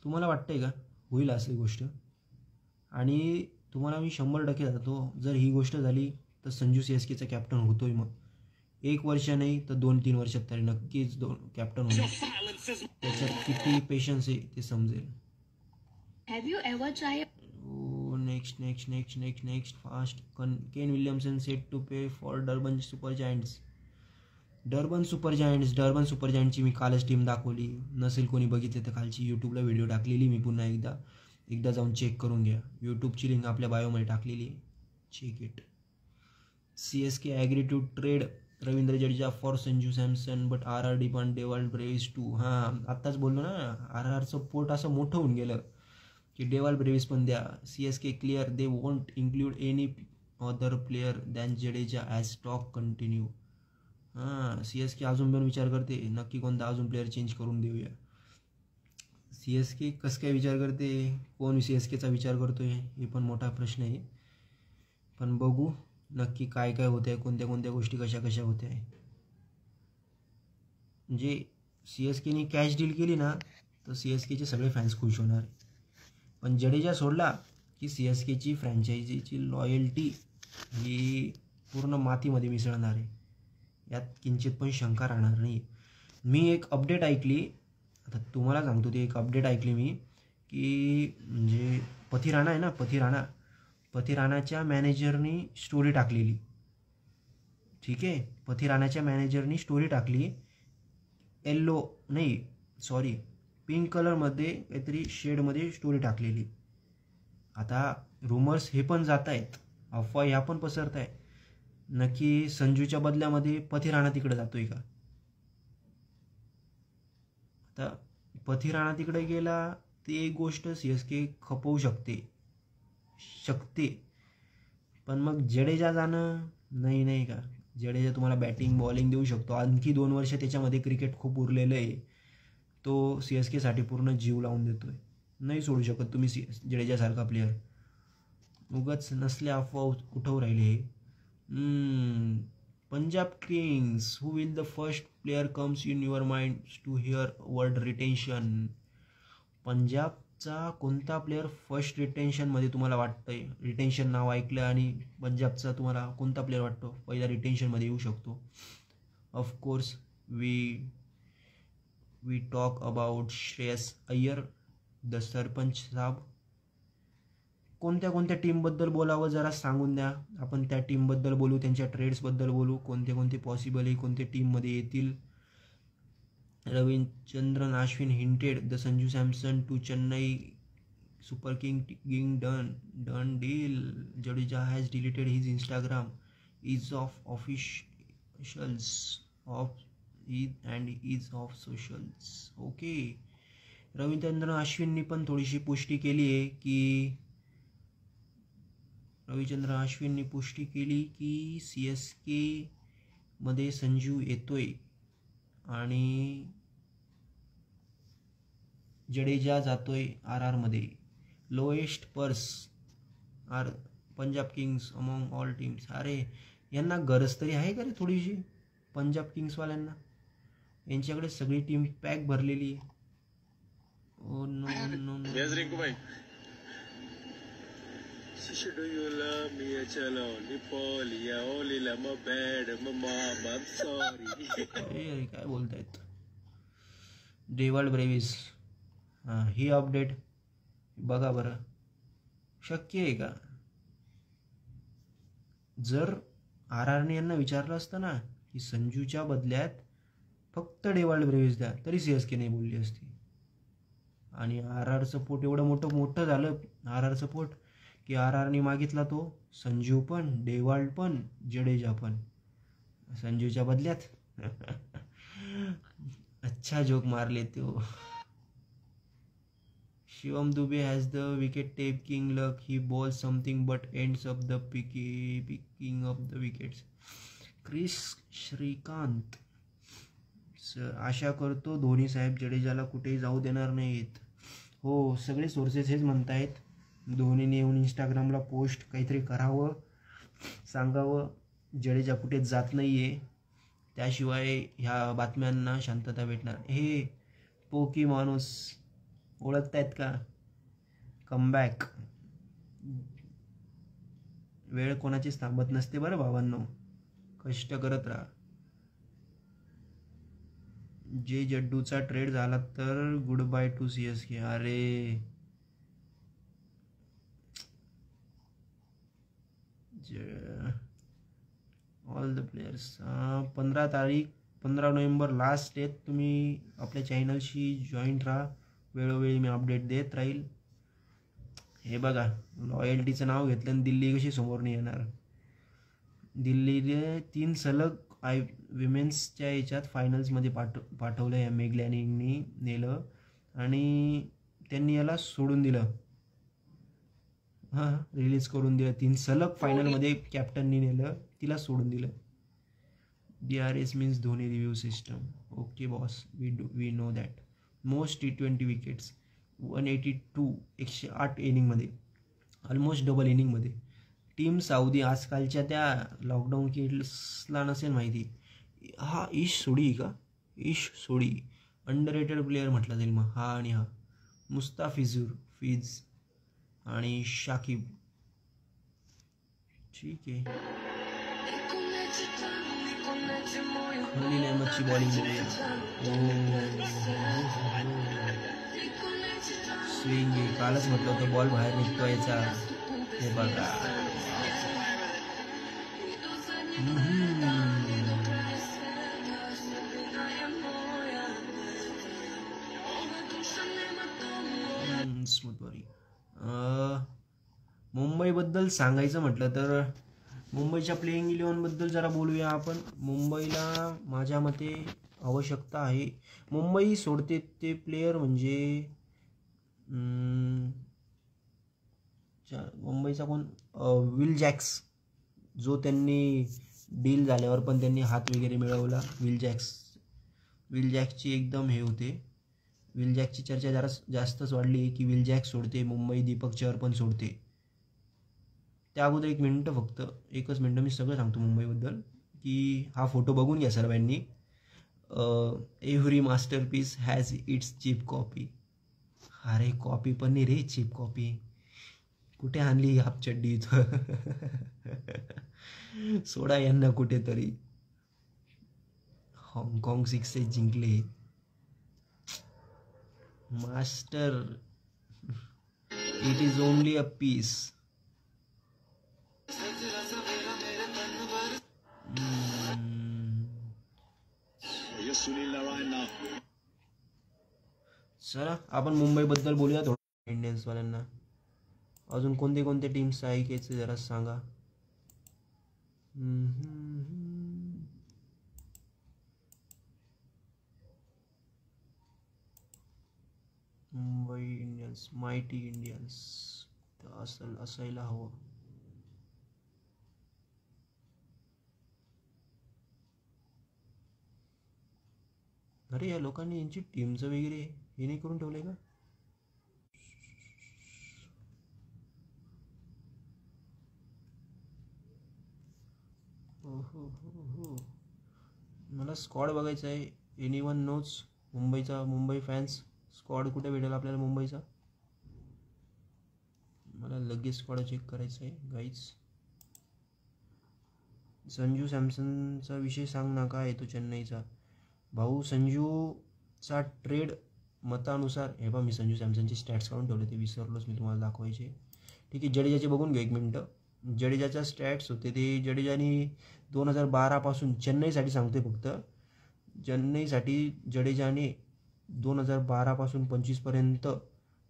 तुम्हाला वाटतंय का होईल असली गोष्ट. आणि तुम्हाला मी 100% जातो जर ही गोष्ट झाली तर संजू CSKचा कॅप्टन होतोय. मग 1 वर्ष नाही तर 2-3 वर्षात तरी नक्कीच कॅप्टन होणार. त्याच्यात किती पेशन्स आहे ते समजेल. Next fast. Kane Williamson set to pay for Durban Super Giants. Durban Super जायंटची मी कालच टीम दाखवली. नसेल कोणी बघितले तर कालची यूट्यूबला व्हिडिओ टाकलेली मी. पुन्हा एकदा जाऊन चेक करून घ्या. यूट्यूबची लिंक आपल्या बायोमध्ये टाकलेली आहे. Check it. CSK agree to trade Ravindra Jadeja for Sanju Samson but RR demand Dewald Brevis too. आत्ताच बोललो ना RRचं पोट असं मोठं होऊन गेलं की डेवाल्ड ब्रेव्हिस पण द्या. CSK clear they won't include any other player than Jadeja as stock continue. CSK अजून पण विचार करते नक्की कोणता अजून प्लेअर चेंज करून देऊया. CSK कसं काय विचार करते. कोण CSKचा विचार करतोय हे पण मोठा प्रश्न आहे. पण बघू नक्की काय होतं आहे. कोणत्या गोष्टी कशा होत्या आहे. म्हणजे CSKने कॅश डील केली ना तर CSKचे सगळे फॅन्स खुश होणार. पण जडेजा सोडला की CSKची फ्रँचायझीची लॉयल्टी ही पूर्ण मातीमध्ये मिसळणार आहे, यात किंचित पण शंका राहणार नाही. मी एक अपडेट ऐकली, आता तुम्हाला सांगतो ती एक अपडेट ऐकली मी, की म्हणजे पथिराणा आहे ना, पथिराणाच्या मॅनेजरनी स्टोरी टाकलेली. ठीक आहे, पथिराणाच्या मॅनेजरनी स्टोरी टाकली, पिंक कलरमध्ये काहीतरी शेडमध्ये स्टोरी टाकलेली. आता रुमर्स हे पण जात आहेत, अफवा ह्या पण पसरत आहे, नक्की संजूच्या बदल्यामध्ये पथिराणा तिकडे जातोय का. आता पथिराणा तिकडे गेला ती एक गोष्ट CSK खपवू शकते, पण मक जडेजा जाणं नाही का. जडेजा तुम्हाला बॅटिंग बॉलिंग देऊ शकतो, आणखी 2 वर्ष त्याच्यामध्ये क्रिकेट खूप उरलेलं आहे, तो CSKसाठी पूर्ण जीव लावून देतोय. नाही सोडू शकत तुम्ही जडेजासारखा प्लेअर. उगाच नसल्या अफवा उठवू राहिले. Punjab Kings, who will the first player comes in your mind to hear word retention. पंजाबचा कोणता प्लेअर फर्स्ट रिटेन्शनमध्ये तुम्हाला वाटतंय? रिटेन्शन नाव ऐकलं आणि पंजाबचा तुम्हाला कोणता प्लेअर वाटतो पहिला रिटेन्शनमध्ये येऊ शकतो? Of course we talk about Shreyas Iyer, the Sarpanch Sahab. कोणत्या टीमबद्दल बोलावं जरा सांगून द्या, आपण त्या टीमबद्दल बोलू, त्यांच्या ट्रेड्सबद्दल बोलू, कोणते पॉसिबल आहे, कोणते टीममध्ये येतील. Ravichandran Ashwin hinted the Sanju Samson to Chennai Super King done deal. Jadeja has deleted his Instagram, is of officials and is of socials. Okay, Ravichandran अश्विननी पण थोडीशी पुष्टी केली आहे की CSK मध्ये संजू येतोय आणि जडेजा जातोय RR मध्ये. Lowest purse are Punjab kings among all teams. अरे यांना गरज तरी आहे का रे थोडीशी पंजाब किंग्सवाल्यांना? यांच्याकडे सगळी टीम पॅक भरलेली आहे. Oh no. Do you love me? Chalo, Nipolia, Olila, my bad, mama, I'm sorry. काय बोलतायत डेवाल्ड ब्रेव्हिस? ही अपडेट बघा बरं, शक्य आहे का? जर RRने यांना विचारलं असतं ना की संजूच्या बदल्यात फक्त डेवाल्ड ब्रेव्हिस द्या, तरी CSK नाही बोलली असती. आणि RR सपोर्ट एवढं मोठं झालं, RR सपोर्ट, की RRने मागितला तो संजू पण, डेवाल्ड पण, जडेजा पण संजूच्या बदल्यात. अच्छा जोक मारले तो. Shivam Dube has the wicket taking luck. He bowls something but ends up the picking of the wickets. Kris Srikkanth sir, आशा करतो धोनी साहेब जडेजाला कुठेही जाऊ देणार नाहीत. हो, सगळे सोर्सेस हेच म्हणतायत. धोनीने येऊन इंस्टाग्रामला पोस्ट काहीतरी करावं, सांगावं जडेजा कुठेच जात नाही आहे, त्याशिवाय ह्या बातम्यांना शांतता भेटणार. हे पोकी माणूस ओळखतायत का? कमबॅक. वेळ कोणाचीच थांबत नसते बरं भावांनो, कष्ट करत राहा. जे जड्डूचा ट्रेड झाला तर गुड बाय टू CSK. अरे all the players. 15 November last date. तुम्ही आपल्या चॅनलशी जॉईंट राहा, वेळोवेळी मी अपडेट देत राहील. हे बघा, लॉयल्टीचं नाव घेतलं आणि दिल्ली कशी समोर नाही येणार. दिल्लीने 3 सलग विमेन्सच्या याच्यात फायनल्समध्ये पाठवलं. या मेघलॅनींनी नेलं आणि त्यांनी याला सोडून दिलं, रिलीज करून दिलं. 3 सलग फायनलमध्ये कॅप्टननी नेलं, तिला सोडून दिलं. DRS means Dhoni review system. Okay boss, we know that. Most T20 wickets 182, 108 इनिंगमध्ये, ऑलमोस्ट डबल इनिंगमध्ये. Team Southee. आजकालच्या त्या लॉकडाऊन किड्सला नसेल माहिती, हा ईश सोडी अंडररेटेड प्लेअर म्हटलं जाईल मग. हा आणि हा मुस्ताफिझुर आणि शाकिब. ठीक आहे, खलील अहमदची बॉलिंग बघूया. स्विंग आहे, कालच म्हटलं होतं बॉल बाहेर निघतो याचा. हे बघा, स्मूथ बॉलिंग. मुंबईबद्दल सांगायचं म्हटलं तर मुंबईच्या प्लेइंग 11 बद्दल जरा बोलूया आपण. मुंबईला माझ्या मते आवश्यकता आहे. मुंबई सोडते ते प्लेयर म्हणजे मुंबईचा कोण, विल जॅक्स, जो त्यांनी डील झाल्यावर पण त्यांनी हात वगैरे मिळवला. विल जॅक्सची एकदम हे होते. विल जॅकची चर्चा जरा जास्तच वाढली की विल जॅक सोडते मुंबई, दीपक चहर पण सोडते. त्या अगोदर एक मिनटं, फक्त एकच मिनटं, मी सगळं सांगतो मुंबईबद्दल. की हा फोटो बघून घ्या सर्वांनी. Every masterpiece has its cheap copy. अरे कॉपी पण नाही रे, चीप कॉपी. कुठे आणली हाफ चड्डी इथं? सोडा यांना कुठेतरी. हाँगकाँग 6 जिंकले. Master, it is only a piece. चला आपण मुंबईबद्दल बोलूया थोडं. इंडियन्सवाल्यांना अजून कोणते कोणते टीम्स ऐकायचे जरा सांगा. मुंबई इंडियन्स, मायटी इंडियन्स असायला हवं. अरे या लोकांनी यांची टीमचं वगैरे हे नाही करून ठेवलंय का? हो, मला स्क्वॉड बघायचा आहे. एनीवन नोज मुंबईचा, मुंबई फॅन्स, स्क्वॉड कुठे भेटेल आपल्याला मुंबईचा? मला लगेच स्क्वॉड चेक करायचं आहे गाईज. संजू सॅमसनचा विषय सांग ना, काय आहे तो चेन्नईचा? भाऊ संजूचा ट्रेड मतानुसार, हे बघा मी संजू सॅमसनचे स्टॅट्स काढून ठेवले, ते विसरलोच मी तुम्हाला दाखवायचे. ठीक आहे, जडेजाचे बघून घ्या एक मिनटं. जडेजाच्या स्टॅट्स होते ते, जडेजानी 2012 पासून, चेन्नईसाठी सांगतोय फक्त, चेन्नईसाठी जडेजाने 2012 पासून 25 पर्यंत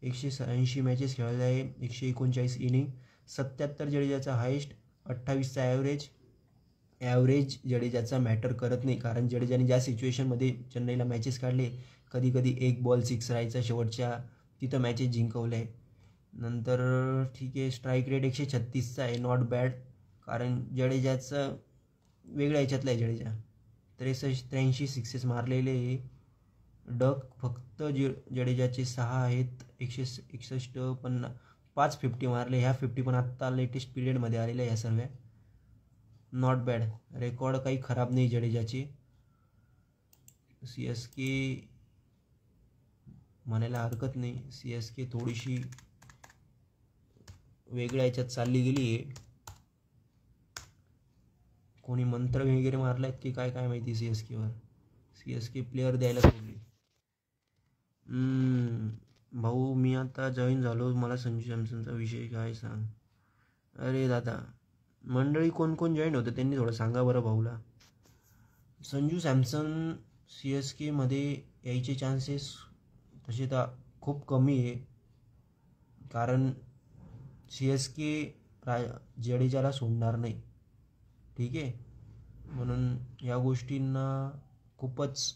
180 मॅचेस खेळले आहे, 139 इनिंग, 77 जडेजाचा हायेस्ट, 28चा ॲव्हरेज जडेजाचा मॅटर करत नाही. कारण जडेजाने ज्या सिच्युएशनमध्ये चेन्नईला मॅचेस काढले, कधी कधी 1 बॉल 6 राहायचा शेवटच्या, तिथं मॅचेस जिंकवले आहे. नंतर ठीक आहे, स्ट्राईक रेट 136चा आहे, नॉट बॅड. कारण जडेजाचं वेगळ्या ह्याच्यातलं आहे. जडेजा 63 सिक्सेस मारलेले. डक फक्त जडेजाचे 6 आहेत, 161, 5 50 मारले. ह्या 50 पण आत्ता लेटेस्ट पिरियडमध्ये आलेल्या ह्या सर्व. नॉट बॅड, रेकॉर्ड काही खराब नाही जडेजाची. CSK म्हणायला हरकत नाही, CSK थोडीशी वेगळ्या ह्याच्यात चालली गेली आहे. कोणी मंत्र वगैरे मारलायत की काय काय माहिती CSKवर. CSK प्लेअर द्यायला सोडली. भाऊ मी आता जॉईन झालो, मला संजू सॅमसनचा विषय काय सांग. अरे दादा, मंडळी कोण कोण जॉईन होतं त्यांनी थोडं सांगा बरं भाऊला. संजू सॅमसन CSKमध्ये यायचे चान्सेस तसे तर खूप कमी आहे. कारण CSK जडेजाला सोडणार नाही. ठीक आहे, म्हणून या गोष्टींना खूपच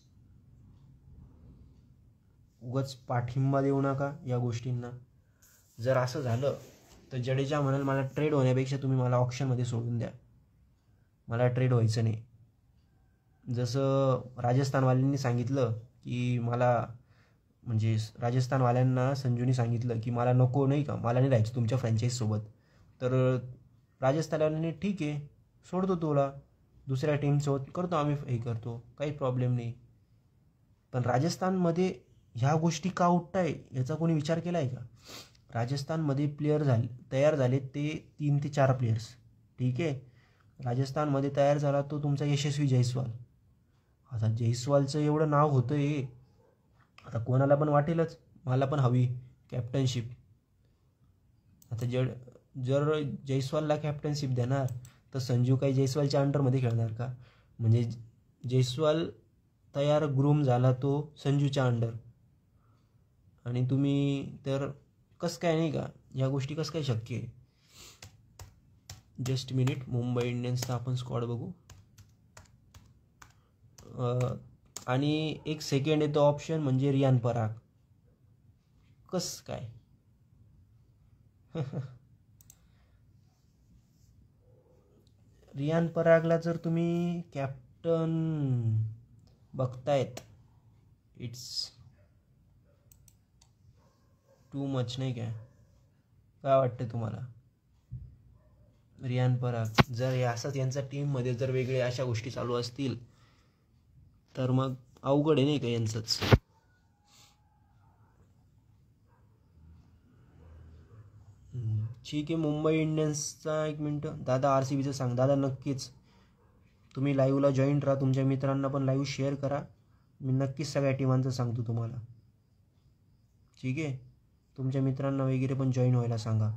उगाच पाठिंबा देऊ नका या गोष्टींना. जर असं झालं तर जडेजा म्हणाल मला ट्रेड होण्यापेक्षा तुम्ही मला ऑप्शनमध्ये सोडून द्या, मला ट्रेड व्हायचं नाही. जसं राजस्थानवाल्यांनी सांगितलं की मला, म्हणजे राजस्थानवाल्यांना संजूनी सांगितलं की मला नको, नाही का, मला नाही राहायचं तुमच्या फ्रँचाईजसोबत. तर राजस्थानवाल्यांनी ठीक आहे सोडतो तुला, दुसऱ्या टीमसोबत करतो आम्ही, हे करतो, काही प्रॉब्लेम नाही. पण राजस्थानमध्ये ह्या गोष्टी का उठताय याचा कोणी विचार केला आहे का? राजस्थानमध्ये तयार झाले ते 3 ते 4 प्लेयर्स. ठीक आहे, राजस्थानमध्ये तयार झाला तो तुमचा यशस्वी जयस्वाल. आता जयस्वालचं एवढं नाव होतं आहे, आता कोणाला पण वाटेलच मला पण हवी कॅप्टनशिप. आता जर जयस्वालला कॅप्टनशिप देणार तर संजू काही जयस्वालच्या अंडरमध्ये खेळणार का? म्हणजे जयस्वाल तयार ग्रूम झाला तो संजूच्या अंडर, आणि तुम्ही तर कसं काय, नाही का, या गोष्टी कसं काय शक्य आहे? जस्ट मिनिट, मुंबई इंडियन्सचा आपण स्क्वॉड बघू. आणि एक सेकंड येतो ऑप्शन म्हणजे रियान पराग. कसं काय? रियान परागला जर तुम्ही कॅप्टन बघतायत, इट्स टू मच, नाही काय वाटतं तुम्हाला? रियान पराग जर हे असंच यांच्या टीममध्ये जर वेगळे अशा गोष्टी चालू असतील तर मग अवघड आहे, नाही का यांचंच. ठीक आहे, मुंबई इंडियन्सचा एक मिनटं. दादा RCBचं सांग. दादा नक्कीच तुम्ही लाईव्हला जॉईन राहा, तुमच्या मित्रांना पण लाईव्ह शेअर करा. मी नक्कीच सगळ्या टीमांचं सांगतो तुम्हाला. ठीक आहे, तुमच्या मित्रांना वगैरे पण जॉईन व्हायला सांगा.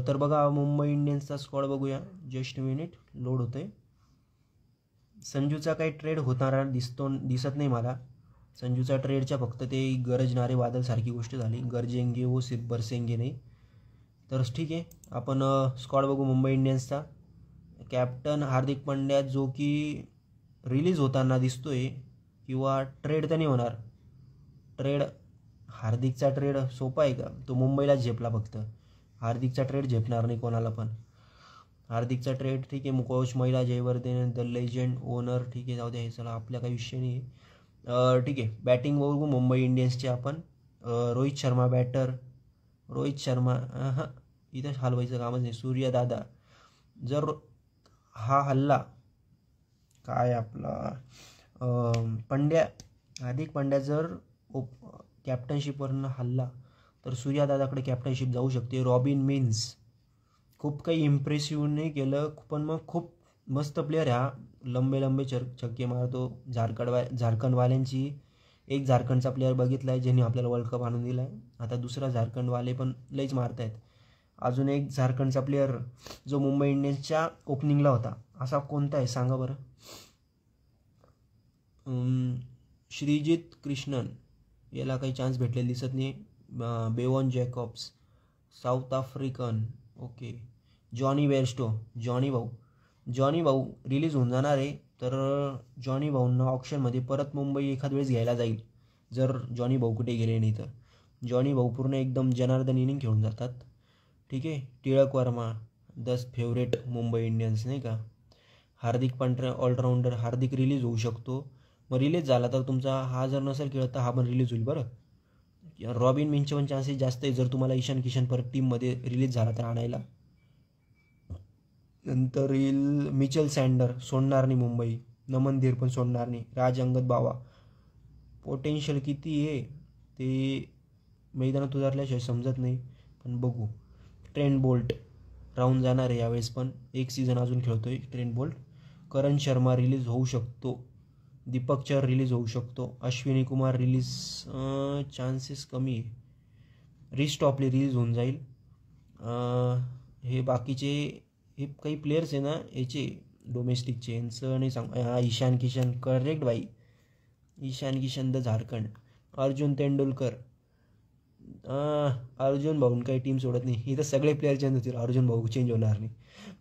तर बघा मुंबई इंडियन्सचा स्क्वॉड बघूया. जस्ट मिनिट, लोड होतंय. संजूचा काही ट्रेड होणारा दिसत नाही मला. संजूचा ट्रेडच्या फक्त ते गरजणारे वादळसारखी गोष्ट झाली. गरजेंगे वो सिर्फ बरसेंगे नाही. तर ठीक आहे, आपण स्क्वॉड बघू मुंबई इंडियन्सचा. कॅप्टन हार्दिक पांड्या, जो की रिलीज होताना दिसतोय, किंवा ट्रेड तर नाही होणार. हार्दिकचा ट्रेड सोपा आहे का? तो मुंबईलाच झेपला फक्त. हार्दिकचा ट्रेड झेपणार नाही कोणाला पण. हार्दिकचा ट्रेड ठीक आहे, कोच महिला जयवर्धन, द लेजंड ओनर, ठीक आहे, जाऊ द्या, हे चला, आपल्या काही विषय नाही. ठीक आहे, बॅटिंग बघू मुंबई इंडियन्सचे आपण. रोहित शर्मा बॅटर. रोहित शर्मा इथं हलवायचं कामच नाही. सूर्यदादा जर हा हल्ला काय आपला हार्दिक पांड्या जर कॅप्टनशिपवरनं हल्ला तर सूर्यदादाकडे कॅप्टनशिप जाऊ शकते. रॉबिन मिन्स खूप काही इम्प्रेसिव्ह नाही केलं, पण मग खूप मस्त प्लेअर आहे हा. लंबे छक्के मारतो. झारखंडवाल्यांची एक झारखंडचा प्लेअर बघितला आहे ज्यांनी आपल्याला वर्ल्ड कप आणून दिला आहे. आता दुसरा झारखंडवाले पण लईच मारत आहेत. अजून एक झारखंडचा प्लेअर जो मुंबई इंडियन्सच्या ओपनिंगला होता, असा कोणता आहे सांगा बरं? श्रीजित कृष्णन, याला काही चान्स भेटलेला दिसत नाही. Bevon Jacobs, South African, okay. Jonny Bairstow, Jonny भाऊ रिलीज होऊन जाणार आहे. तर जॉनी भाऊंना ऑप्शनमध्ये परत मुंबई एखाद वेळेस घ्यायला जाईल, जर जॉनी भाऊ कुठे गेले नाही तर. जॉनी भाऊ पूर्ण एकदम जनार्दन इनिंग खेळून जातात. ठीक आहे, Tilak Verma, the favourite Mumbai Indians, नाही का. हार्दिक पांड्या ऑलराऊंडर. हार्दिक रिलीज होऊ शकतो. मग रिलीज झाला तर तुमचा हा जर नसेल खेळत तर हा पण रिलीज होईल बरं. रॉबिन मिन्सचे पण चान्सेस जास्त आहे जर तुम्हाला ईशान किशन परत टीममध्ये रिलीज झाला तर आणायला. नंतर येईल मिचेल सँडर, सोडणार नाही मुंबई. नमन धीर पण सोडणार नाही. राज अंगद बावा, पोटेन्शियल किती आहे ते मैदानात उतरल्याशिवाय समजत नाही, पण बघू. ट्रेंट बोल्ट राहून जाणार आहे यावेळेस, पण एक सीझन अजून खेळतोय ट्रेंट बोल्ट. करण शर्मा रिलीज होऊ शकतो. दीपक चहर रिलीज होऊ शकतो. अश्विनी कुमार रिलीज चान्सेस कमी आहे. रिस्टॉपली रिलीज होऊन जाईल. हे बाकीचे हे काही प्लेयर्स आहे ना याचे डोमेस्टिकचे, यांचं नाही सांग. ईशान किशन, करेक्ट भाई, ईशान किशन द झारखंड. अर्जुन तेंडुलकर, अर्जुन भाऊन काही टीम सोडत नाही. इथं सगळे प्लेयर चेंज होतील, अर्जुन भाऊ चेंज होणार नाही.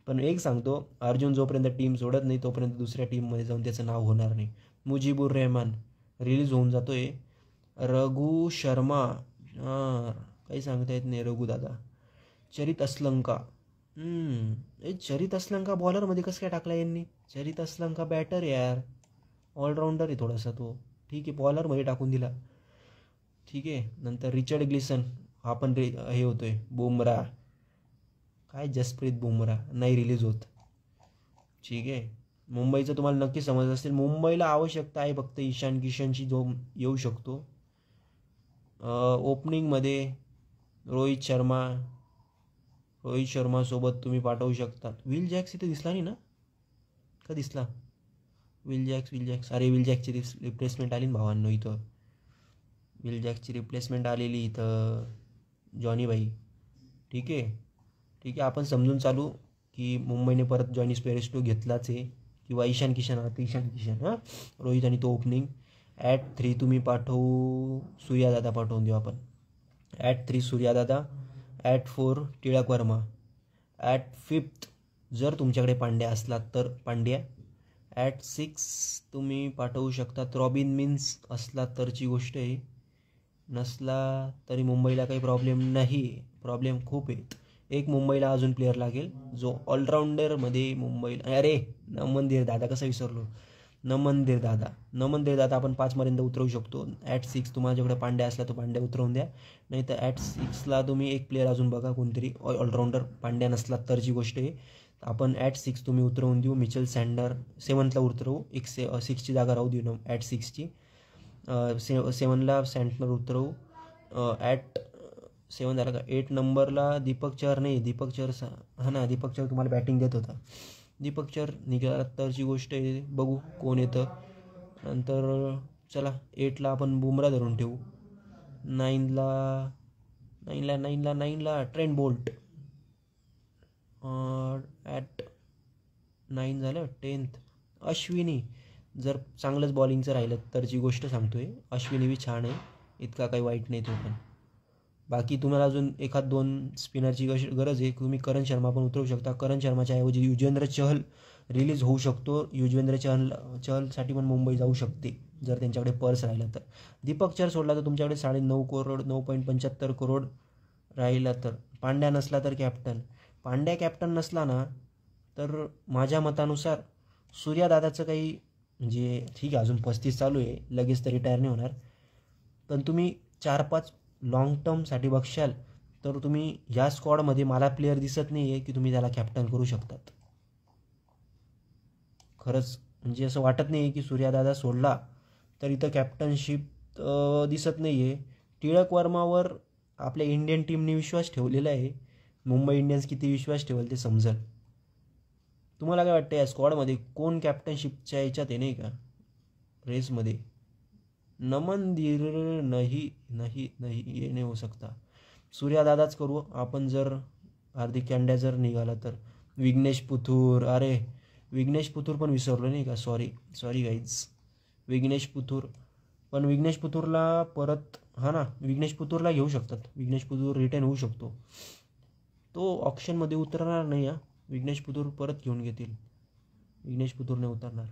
पण एक सांगतो, अर्जुन जोपर्यंत टीम सोडत नाही तोपर्यंत दुसऱ्या टीममध्ये जाऊन त्याचं नाव होणार नाही. मुजीबुर रहमान रिलीज होऊन जातोय. रघु शर्मा, काही सांगता येत नाही रघु दादा. चरित असलंका, चरित असलंका बॉलरमध्ये कसं काय टाकला यांनी? चरित असलंका बॅटर यार, ऑलराऊंडर आहे थोडासा तो. ठीक आहे, बॉलरमध्ये टाकून दिला. ठीक आहे. नंतर रिचर्ड ग्लिसन, हा पण हे होतोय. बुमराह, काय जसप्रीत बुमराह नाही रिलीज होत. ठीक आहे. मुंबईचं तुम्हाला नक्की समजत असेल. मुंबईला आवश्यकता आहे फक्त ईशान किशनची, जो येऊ शकतो ओपनिंगमध्ये. रोहित शर्मा सोबत तुम्ही पाठवू शकतात. विल जॅक्स इथे दिसला नाही ना, का दिसला? विल जॅक्स अरे विल जॅकची रिप्लेसमेंट आली ना भावांनो इथं. विल जॅकची रिप्लेसमेंट आलेली इथं, जॉनी भाई. ठीक आहे आपण समजून चालू की मुंबईने परत जॉनी स्पेरेस्टो घेतलाच आहे, किंवा ईशान किशन हां रोहित आणि तो ओपनिंग. ॲट 3 तुम्ही पाठवू, सूर्यादादा पाठवून देऊ आपण. ॲट 3 सूर्यादादा, ॲट 4 टिळक वर्मा, ॲट 5 जर तुमच्याकडे पांड्या असला तर पांड्या. ॲट 6 तुम्ही पाठवू शकतात रॉबिन मिन्स, असला तरची गोष्ट आहे, नसला तरी मुंबईला काही प्रॉब्लेम नाही. प्रॉब्लेम खूप आहेत. एक मुंबईला अजून प्लेअर लागेल जो ऑलराऊंडरमध्ये मुंबईला, अरे नमनदीर दादा, कसं विसरलो, नमनदीर दादा आपण 5 उतरवू शकतो. ॲट 6 तुम्हाच्याकडे पांड्या असला तो पांड्या उतरवून द्या, नाही तर ॲट 6ला तुम्ही एक प्लेअर अजून बघा कोणतरी ऑलराऊंडर, पांड्या नसला तरची गोष्ट आहे. आपण ॲट 6 तुम्ही उतरवून देऊ. मिचेल सँडर 7ला उतरवू, एक 6ची जागा राहू देऊ ना ॲट 6ची. 7ला सँटनर उतरवू. ॲट 7 झालं का. 8 नंबरला दीपक चहर हां ना, दीपक चहर तुम्हाला बॅटिंग देत होता. दीपक चहर निघाला तरची गोष्ट आहे, बघू कोण येतं. नंतर चला 8ला आपण बुमरा धरून ठेवू. 9ला ट्रेंट बोल्ट. ॲट 9 झालं. 10th अश्विनी, जर चांगलंच बॉलिंगचं राहिलं तरची गोष्ट सांगतोय. अश्विनी बी छान आहे, इतका काही वाईट नाही तो पण. बाकी तुम्हाला अजून 1-2 स्पिनरची गरज आहे, तुम्ही करण शर्मा पण उतरवू शकता. करण शर्माच्या ऐवजी युजवेंद्र चहल रिलीज होऊ शकतो. युजवेंद्र चहलसाठी पण मुंबई जाऊ शकते जर त्यांच्याकडे पर्स राहिला तर. दीपक चहर सोडला तर तुमच्याकडे 9.5 करोड 9.75 करोड राहिला तर. पांड्या नसला तर कॅप्टन. पांड्या कॅप्टन नसला ना तर माझ्या मतानुसार सूर्यादादाचं काही, म्हणजे ठीक आहे अजून 35 चालू आहे, लगेच तर रिटायर नाही होणार, पण तुम्ही 4-5 लॉंग टर्मसाठी बघशाल तर तुम्ही ह्या स्क्वॉडमध्ये मला प्लेअर दिसत नाही आहे की तुम्ही त्याला कॅप्टन करू शकतात. खरंच म्हणजे असं वाटत नाही आहे की सूर्यादादा सोडला तर इथं कॅप्टनशिप दिसत नाही आहे. टिळक वर्मावर आपल्या इंडियन टीमने विश्वास ठेवलेला आहे. मुंबई इंडियन्स किती विश्वास ठेवेल ते समजेल. तुम्हाला काय वाटतं या स्क्वॉडमध्ये कोण कॅप्टनशिपच्या याच्यात आहे नाही का रेसमध्ये? नमनदीर नाही ये नाही होऊ शकता. सूर्यादादाच करू आपण. जर हार्दिक पांड्या जर निघाला तर विघ्नेश पुथूर, अरे विघ्नेश पुथूर पण विसरलो नाही का, सॉरी गाईज. विघ्नेश पुथूरला परत, हा ना विघ्नेश पुथूरला घेऊ शकतात. विघ्नेश पुथूर रिटर्न होऊ शकतो, तो ऑप्शनमध्ये उतरणार नाही. विघ्नेश पुथूर परत घेऊन घेतील, विघ्नेश पुथूर नाही उतरणार.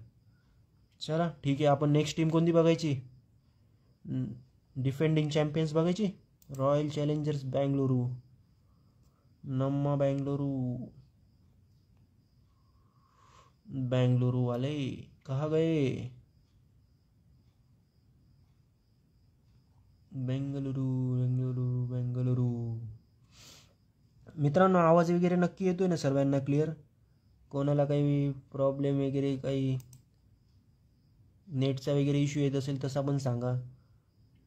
चला ठीक आहे, आपण नेक्स्ट टीम कोणती बघायची? डिफेंडिंग चॅम्पियन्स बघायची. रॉयल चॅलेंजर्स बँगलोरू, नम्मा बँगलोरू वाले कहाँ गए? बेंगलुरू. मित्रांनो आवाज वगैरे नक्की येतोय ना सर्वांना क्लिअर? कोणाला काही प्रॉब्लेम वगैरे, काही नेटचा वगैरे इश्यू येत असेल तसा पण सांगा.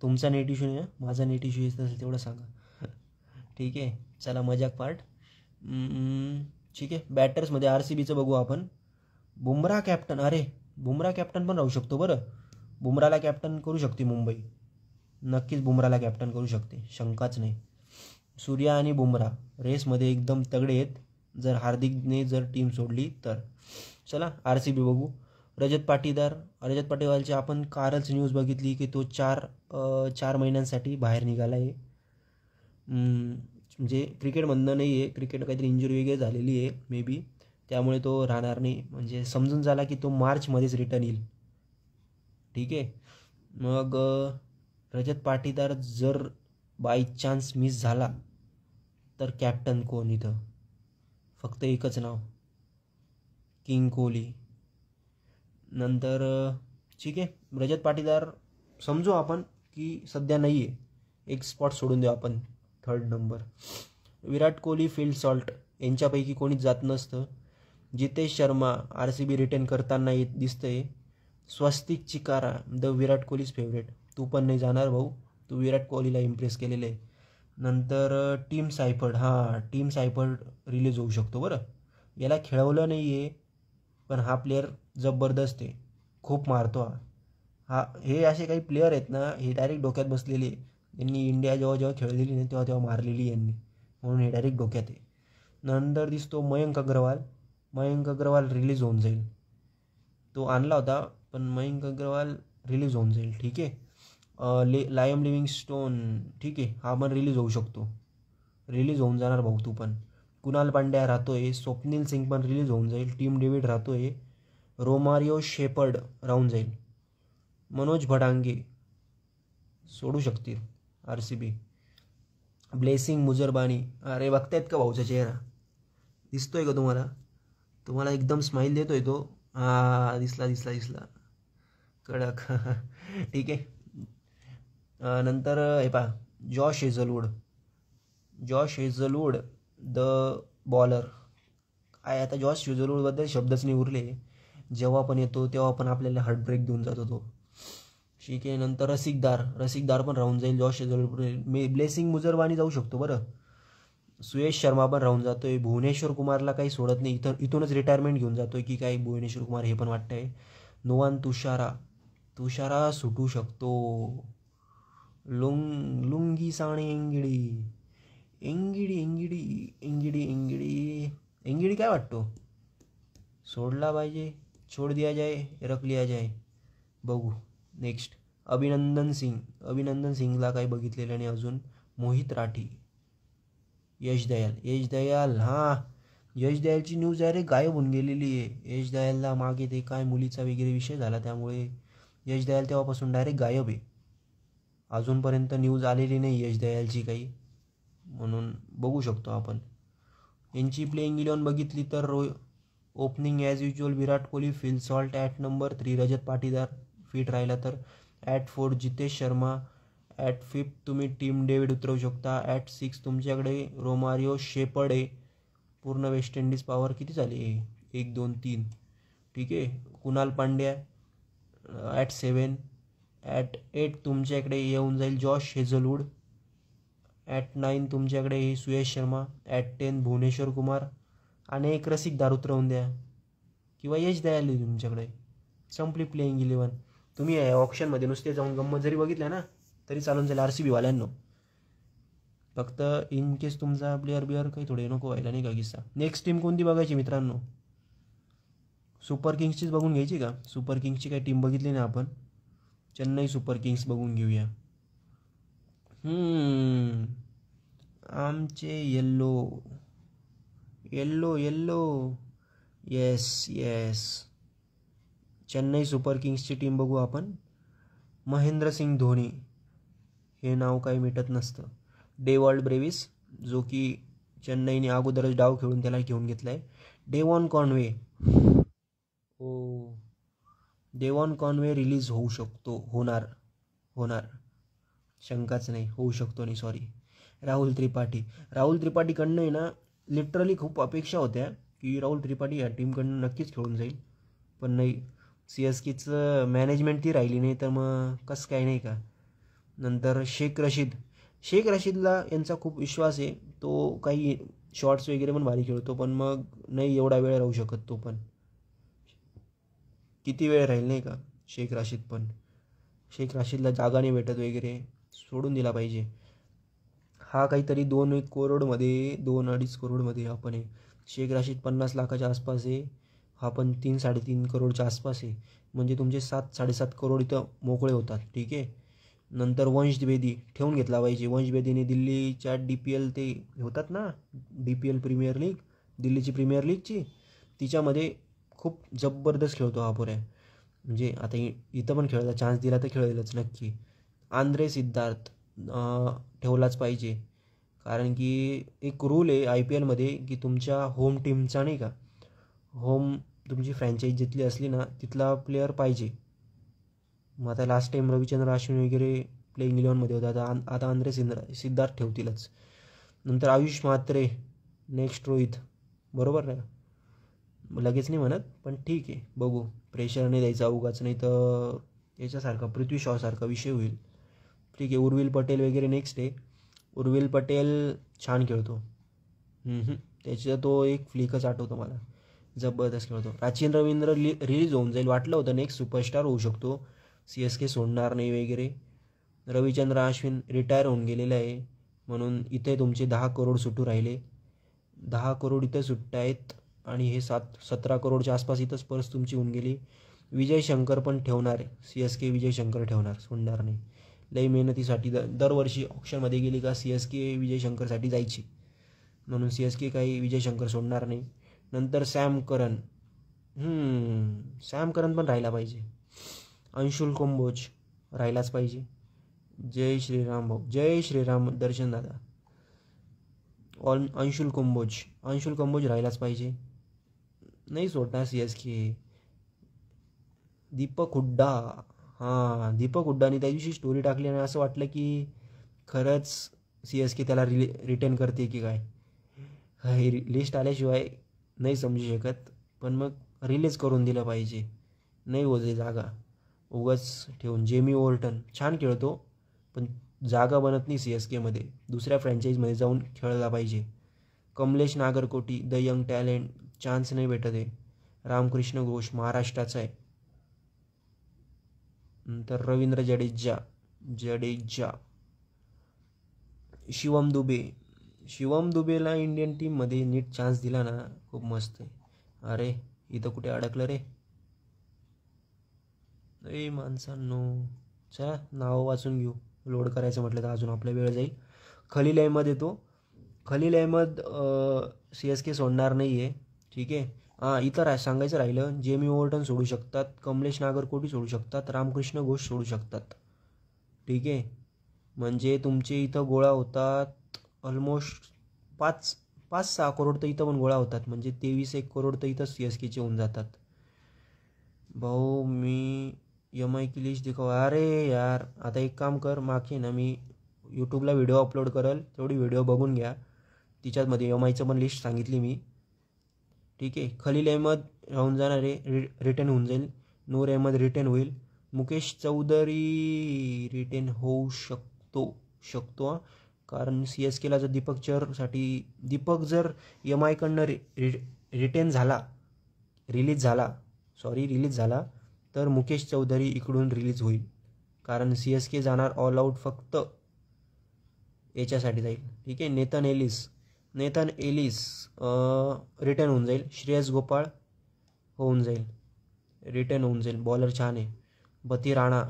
तुमचा नेट इश्यू नाही, माझा नेट इश्यू येत असेल तेवढं सांगा. ठीक आहे, चला मजाक पार्ट. ठीक आहे, बॅटर्समध्ये RCBचं बघू आपण. बुमरा कॅप्टन, अरे बुमरा कॅप्टन पण राहू शकतो बरं. बुमराला कॅप्टन करू शकते मुंबई, नक्कीच बुमराला कॅप्टन करू शकते, शंकाच नाही. सूर्या आणि बुमरा रेसमध्ये एकदम तगडे आहेत जर हार्दिकने जर टीम सोडली तर. चला RCB बघू. रजत पाटीदारची आपण कालच न्यूज बघितली की तो 4 महिन्यांसाठी बाहेर निघाला आहे. म्हणजे क्रिकेटमधनं नाही आहे, क्रिकेट काहीतरी इंजुरी वगैरे झालेली आहे मे बी, त्यामुळे तो राहणार नाही. म्हणजे समजून झाला की तो मार्चमध्येच रिटर्न येईल. ठीक आहे, मग रजत पाटीदार जर बाय चान्स मिस झाला तर कॅप्टन कोण इथं? फक्त एकच नाव, किंग कोहली. नंतर ठीक आहे, रजत पाटीदार समजू आपण की सध्या नाही आहे, एक स्पॉट सोडून देऊ आपण 3rd number. Virat Kohli, Phil Salt यांच्यापैकी कोणीच जात नसतं. जितेश शर्मा RCB रिटेन करताना येत दिसतंय. स्वस्तिक चिकारा द विराट कोहलीज फेवरेट, तू पण नाही जाणार भाऊ, तू विराट कोहलीला इम्प्रेस केलेलं आहे. नंतर टीम सायफर्ड, टीम सायफर्ड रिलीज होऊ शकतो बरं. याला खेळवलं नाही आहे, पण हा प्लेअर जबरदस्त आहे, खूप मारतो हे असे काही प्लेअर आहेत ना, हे डायरेक्ट डोक्यात बसलेले आहे. यांनी इंडिया जेव्हा खेळलेली नाही तेव्हा मारलेली यांनी, म्हणून हे डायरेक्ट डोक्यात आहे. नंतर दिसतो मयंक अग्रवाल रिलीज होऊन जाईल. तो आणला होता पण मयंक अग्रवाल रिलीज होऊन जाईल. ठीक आहे. लायम लिव्हिंगस्टोन, ठीक आहे, हा पण रिलीज होऊ शकतो, रिलीज होऊन जाणार भाऊ तू पण. कुणाल पांड्या राहतोय, स्वप्नील सिंग पण रिलीज होऊन जाईल, टीम डेव्हिड राहतोय, रोमारिओ शेपर्ड राहून जाईल, मनोज भडांगे सोडू शकतील RCB, ब्लेसिंग मुजरबानी. अरे बघतायत का भाऊचा चेहरा, दिसतोय का तुम्हाला एकदम स्माईल देतोय तो. दिसला कडक. ठीक आहे. नंतर हे पहा, जॉश हेझलवूड द बॉलर. काय आता जॉश हेझलवूडबद्दल शब्दच नाही उरले. जेव्हा पण येतो तेव्हा पण आपल्याला हार्ट ब्रेक देऊन जातो तो. ठीक आहे. नंतर रसिकदार पण राहून जाईल जॉश हेझलवूड. ब्लेसिंग मुजरबानी जाऊ शकतो बरं. सुयश शर्मा पण राहून जातोय. भुवनेश्वर कुमारला काही सोडत नाही, इथूनच रिटायरमेंट घेऊन जातोय की काय भुवनेश्वर कुमार, हे पण वाटतंय. नोवान तुषारा सुटू शकतो. लुंगी साणे एंगिडी काय वाटतो, सोडला पाहिजे, छोड दिया जाए, रख लिया जाए, बघू. नेक्स्ट अभिनंदन सिंगला काही बघितलेलं नाही अजून. मोहित राठी, यश दयाल. यश दयालची न्यूज डायरेक्ट गायब होऊन गेलेली आहे. यश दयालला मागे ते काय मुलीचा वगैरे विषय झाला, त्यामुळे यश दयाल तेव्हापासून डायरेक्ट गायब आहे. अजूनपर्यंत न्यूज आलेली नाही यश दयालची काही, म्हणून बघू शकतो आपण. यांची प्लेइंग 11 बघितली तर opening as usual Virat Kohli, Phil Salt at number 3, Rajat Patidar fit राहिला तर. ॲट 4 जितेश शर्मा. ॲट 5 तुम्ही टीम डेव्हिड उतरवू शकता. ॲट 6 तुमच्याकडे रोमारिओ शेपर्ड आहे. पूर्ण वेस्ट इंडिज पॉवर किती झाली, 1 2 3. ठीक आहे. कुणाल पांड्या ॲट 7. ॲट 8 तुमच्याकडे येऊन जाईल जॉश हेझलवूड. ॲट 9 तुमच्याकडे सुयश शर्मा. ॲट 10 भुवनेश्वर कुमार आणि एक रसिकदार उतरवून द्या, किंवा यश द्यायला तुमच्याकडे. संपली प्लेइंग 11. तुम्ही ऑप्शनमध्ये नुसते जाऊन गंमत जरी बघितल्या ना तरी चालून जाईल RCB वाल्यांनो. फक्त इन केस तुमचा प्लेअर काही थोडे नको व्हायला, नाही का किस्सा. नेक्स्ट टीम कोणती बघायची मित्रांनो, सुपर किंग्सचीच बघून घ्यायची का. सुपर किंग्सची काही टीम बघितली नाही आपण, चेन्नई सुपर किंग्स बघून घेऊया. आमचे येल्लो येस चेन्नई सुपर किंग्सची टीम बघू आपण. महेंद्रसिंग धोनी, हे नाव काही मिटत नसतं. डेवॉल्ड ब्रेविस, जो की चेन्नईने अगोदरच डाव खेळून त्याला घेऊन घेतला आहे. डेवॉन कॉन्वे रिलीज होऊ शकतो, होणार शंकाच नाही, होऊ शकतो नाही, सॉरी. राहुल त्रिपाठीकडनं आहे ना, लिटरली खूप अपेक्षा होत्या की राहुल त्रिपाठी या टीमकडनं नक्कीच खेळून जाईल, पण नाही. CSKचं मॅनेजमेंट ती राहिली नाही, तर मग कसं काय, नाही का. नंतर शेख रशीदला यांचा खूप विश्वास आहे. तो काही शॉट्स वगैरे पण भारी खेळतो, पण मग नाही एवढा वेळ राहू शकत तो पण. किती वेळ राहील, नाही का. शेख राशीदला जागा नाही भेटत वगैरे, सोडून दिला पाहिजे. हा काहीतरी 2-1 करोडमध्ये 2-2.5 करोडमध्ये आपण आहे. शेख राशीद 50 लाखाच्या आसपास आहे, हा पण 3-3.5 करोडच्या आसपास आहे. म्हणजे तुमचे 7-7.5 करोड इथं मोकळे होतात. ठीक आहे. नंतर वंश द्विवेदी ठेवून घेतला पाहिजे. वंश द्विवेदीने दिल्लीच्या DPL ते होतात ना, DPL प्रीमियर लीग, दिल्लीची प्रीमियर लीगची, तिच्यामध्ये खूप जबरदस्त खेळतो हा पोऱ्या. म्हणजे आता इथं पण खेळायला चान्स दिला तर खेळेलच नक्की. आंद्रे सिद्धार्थ ठेवलाच पाहिजे, कारण की एक रूल आहे IPLमध्ये की तुमच्या होम टीमचा, नाही का, होम तुमची फ्रँचाईज जिथली असली ना तिथला प्लेअर पाहिजे. मग आता लास्ट टाईम रविचंद्र अश्विन वगैरे प्लेइंग 11मध्ये होता, आता आंद्रे सिद्धार्थ ठेवतीलच. नंतर आयुष म्हात्रे, नेक्स्ट रोहित, बरोबर ना, लगेच नाही म्हणत, पण ठीक आहे, बघू. प्रेशर नाही द्यायचा उगाच, नाही तर याच्यासारखा पृथ्वी शॉसारखा विषय होईल. ठीक आहे. उर्विल पटेल वगैरे नेक्स्ट आहे. उर्विल पटेल छान खेळतो. त्याचा तो एक फ्लिकच आठवतो मला, जबरदस्त खेळतो. प्राचीन रवींद्र रिलीज होऊन जाईल, वाटलं होतं नेक्स्ट सुपरस्टार होऊ शकतो, CSK सोडणार नाही वगैरे. रविचंद्र अश्विन रिटायर होऊन गेलेला आहे, म्हणून इथे तुमचे 10 करोड सुटू राहिले. 10 करोड इथे सुट्ट आहेत आणि हे 17 करोडच्या आसपास इथंच परत तुमची होऊन गेली. विजय शंकर पण ठेवणार आहे, CSK विजय शंकर ठेवणार, सोडणार नाही. लई मेहनतीसाठी दरवर्षी ऑप्शनमध्ये गेली का CSK विजय शंकरसाठी जायची, म्हणून CSK काही विजय शंकर सोडणार नाही. नंतर सॅम करन पण राहिला पाहिजे. अंशुल कंबोज राहिलाच पाहिजे. जय श्रीराम भाऊ, जय श्रीराम दर्शन दादा. अंशुल कंबोज राहिलाच पाहिजे, नाही सोडणार CSK. दीपक हुड्डा, दीपक हुड्डाने त्या दिवशी स्टोरी टाकली आणि असं वाटलं की खरंच CSK त्याला रिटेन करते की काय. लिस्ट आल्याशिवाय नाही समजू शकत, पण मग रिलीज करून दिलं पाहिजे, नाही होते जागा उगाच ठेवून. जेमी ओर्टन छान खेळतो, पण जागा बनत नाही CSKमध्ये, दुसऱ्या फ्रँचाईजमध्ये जाऊन खेळला पाहिजे. Kamlesh Nagarkoti the young talent, chance नाही भेटत आहे. रामकृष्ण घोष महाराष्ट्राचा आहे. नंतर रवींद्र जडेजा. शिवम दुबेला इंडियन टीममध्ये नीट चान्स दिला ना, खूप मस्त आहे. अरे इथं कुठे अडकलं रे माणसांनो. चला नाव वाचून घेऊ, लोड करायचं म्हटलं तर अजून आपला वेळ जाईल. खलील अहमद येतो. खलील अहमद CSK सोडणार नाही आहे, ठीक आहे. इथं सांगायचं राहिलं, जेमी ओवर्टन सोडू शकतात, कमलेश नागरकोटी सोडू शकतात, रामकृष्ण घोष सोडू शकतात, ठीक आहे. म्हणजे तुमचे इथं गोळा होतात ऑलमोस्ट 5-6 करोड तर इथं पण गोळा होतात, म्हणजे 23-1 करोड तर इथं CSKचे होऊन जातात. भाऊ मी MI की लिस्ट दिखाव. अरे यार आता एक काम कर, मागे ना मी यूट्यूबला व्हिडिओ अपलोड करेल, तेवढी व्हिडिओ बघून घ्या, तिच्यामध्ये MIचं पण लिस्ट सांगितली मी, ठीक आहे. खलील अहमद राहून जाणार आहे, रिटर्न होऊन जाईल. नूर अहमद रिटर्न होईल. मुकेश चौधरी रिटर्न होऊ शकतो कारण CSKला जर दीपक जर MI कडनं रिलीज झाला तर मुकेश चौधरी इकडून रिलीज होईल, कारण CSK जाणार ऑल आउट फक्त याच्यासाठी जाईल, ठीक आहे. नेथन एलिस रिटर्न होऊन जाईल. श्रेयस गोपाळ होऊन जाईल, रिटर्न होऊन जाईल, बॉलर छान आहे. पती राणा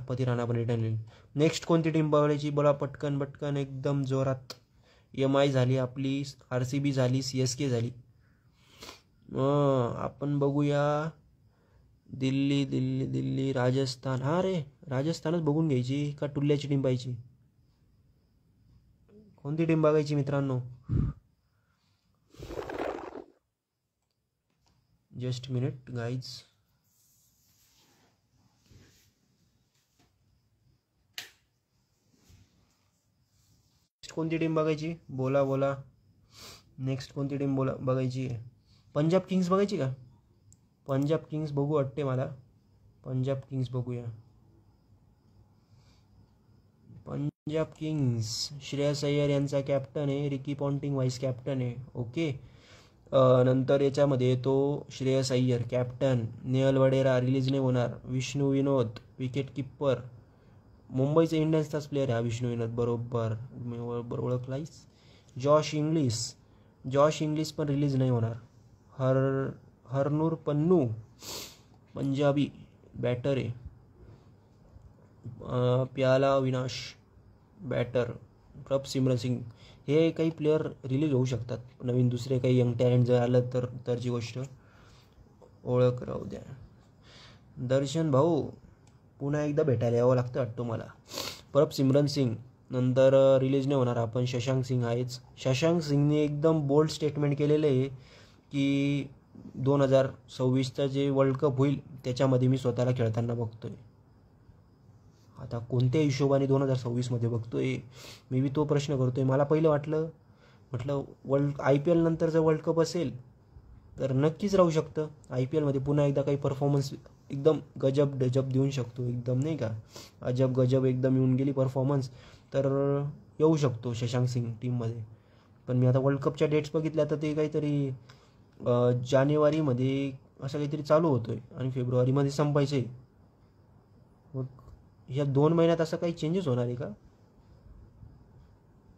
पण रिटर्न येईल. नेक्स्ट कोणती टीम बघायची बोला, पटकन एकदम जोरात. MI झाली आपली, RCB झाली, CSK झाली. आपण बघूया दिल्ली राजस्थान. रे राजस्थानच बघून घ्यायची का टुल्ल्याची टीम पाहिजे, कोणती टीम बघायची मित्रांनो? Just minute guys. कोणती टीम बघायची बोला. नेक्स्ट कोणती टीम बघायची? पंजाब किंग्स बघायची का? पंजाब किंग्स बघू वाटते मला, पंजाब किंग्स बघूया. पंजाब किंग्स श्रेयस अय्यर यांचा कॅप्टन आहे, रिकी पॉन्टिंग व्हाईस कॅप्टन आहे, ओके. नंतर याच्यामध्ये येतो श्रेयस अय्यर कॅप्टन, नेहल वडेरा रिलीज नाही होणार, विष्णू विनोद विकेट किपर, मुंबईचा इंडियन्सचाच प्लेअर आहे हा विष्णू विनोद, बरोबर ओळखलाईस. जॉश इंग्लिश पण रिलीज नाही होणार. हरनूर पन्नू पंजाबी बॅटर आहे. प्याला विनाश बॅटर, प्रभ सिमरन सिंग, हे काही प्लेअर रिलीज होऊ शकतात. नवीन दुसरे काही यंग टॅलेंट जर आलं तरची गोष्ट ओळख राहू द्या. दर्शन भाऊ पुन्हा एकदा भेटायला यावं लागतं वाटतं मला. प्रभ सिमरन सिंग नंतर रिलीज नाही होणार. आपण शशांक सिंग आहेच. शशांक सिंगने एकदम बोल्ड स्टेटमेंट केलेलं आहे की 2026चा जे वर्ल्ड कप होईल त्याच्यामध्ये मी स्वतःला खेळताना बघतोय. आता कोणत्या हिशोबाने 2026मध्ये बघतोय मी बी तो प्रश्न करतोय. मला पहिलं म्हटलं IPL नंतर जर वर्ल्ड कप असेल तर नक्कीच राहू शकतं. IPLमध्ये पुन्हा एकदा काही परफॉर्मन्स एकदम गजब देऊन शकतो, एकदम नाही का अजब गजब एकदम येऊन गेली परफॉर्मन्स तर येऊ शकतो शशांक सिंग टीममध्ये. पण मी आता वर्ल्ड कपच्या डेट्स बघितल्या तर ते काहीतरी जानेवारीमध्ये असं काहीतरी चालू होतोय आणि फेब्रुवारीमध्ये संपायचं आहे. मग ह्या 2 महिन्यात असं काही चेंजेस होणार आहे का?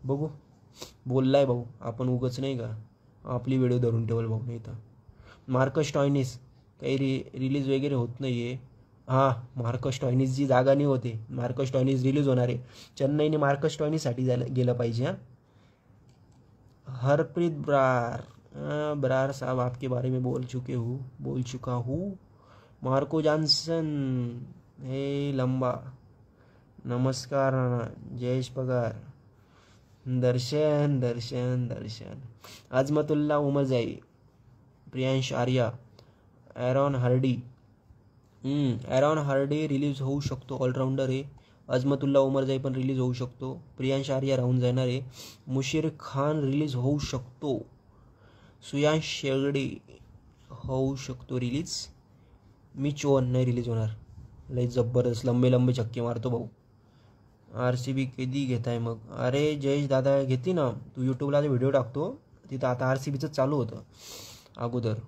बघू. बोललाय भाऊ, आपण उगच नाही का आपली व्हिडिओ धरून ठेवल भाऊ. नाही तर मार्कस स्टॉयनिस काही रिलीज वगैरे होत नाही आहे. हां, मार्कस स्टॉयनिसची जागा नाही होते. मार्कस स्टॉयनिस रिलीज होणार आहे. चेन्नईने मार्कस स्टॉयनिससाठी गेलं पाहिजे. हां, हरप्रीत ब्रार साहब आपके बारे में बोल चुका हूँ. मार्को जॉन्सन, हे लंबा, नमस्कार Jayesh Pagar, Darshan, Azmatullah Omarzai, Priyansh Arya, Aaron Hardie release होऊ शकतो. ऑलराऊंडर आहे. अजमतुल्ला उमरजाई पण रिलीज होऊ शकतो. प्रियांश आर्या राहून जाणार आहे. मुशीर खान रिलीज होऊ शकतो. सुयांश शेगडे होऊ शकतो रिलीज. मिच ओवन नाही रिलीज होणार. लई जबरदस्त लंबे छक्के मारतो भाऊ. RCB कधी घेताय मग? अरे जयेश दादा घेतली ना. तू यूट्यूबला व्हिडिओ टाकतो तिथं. आता RCBचं चालू होतं अगोदर.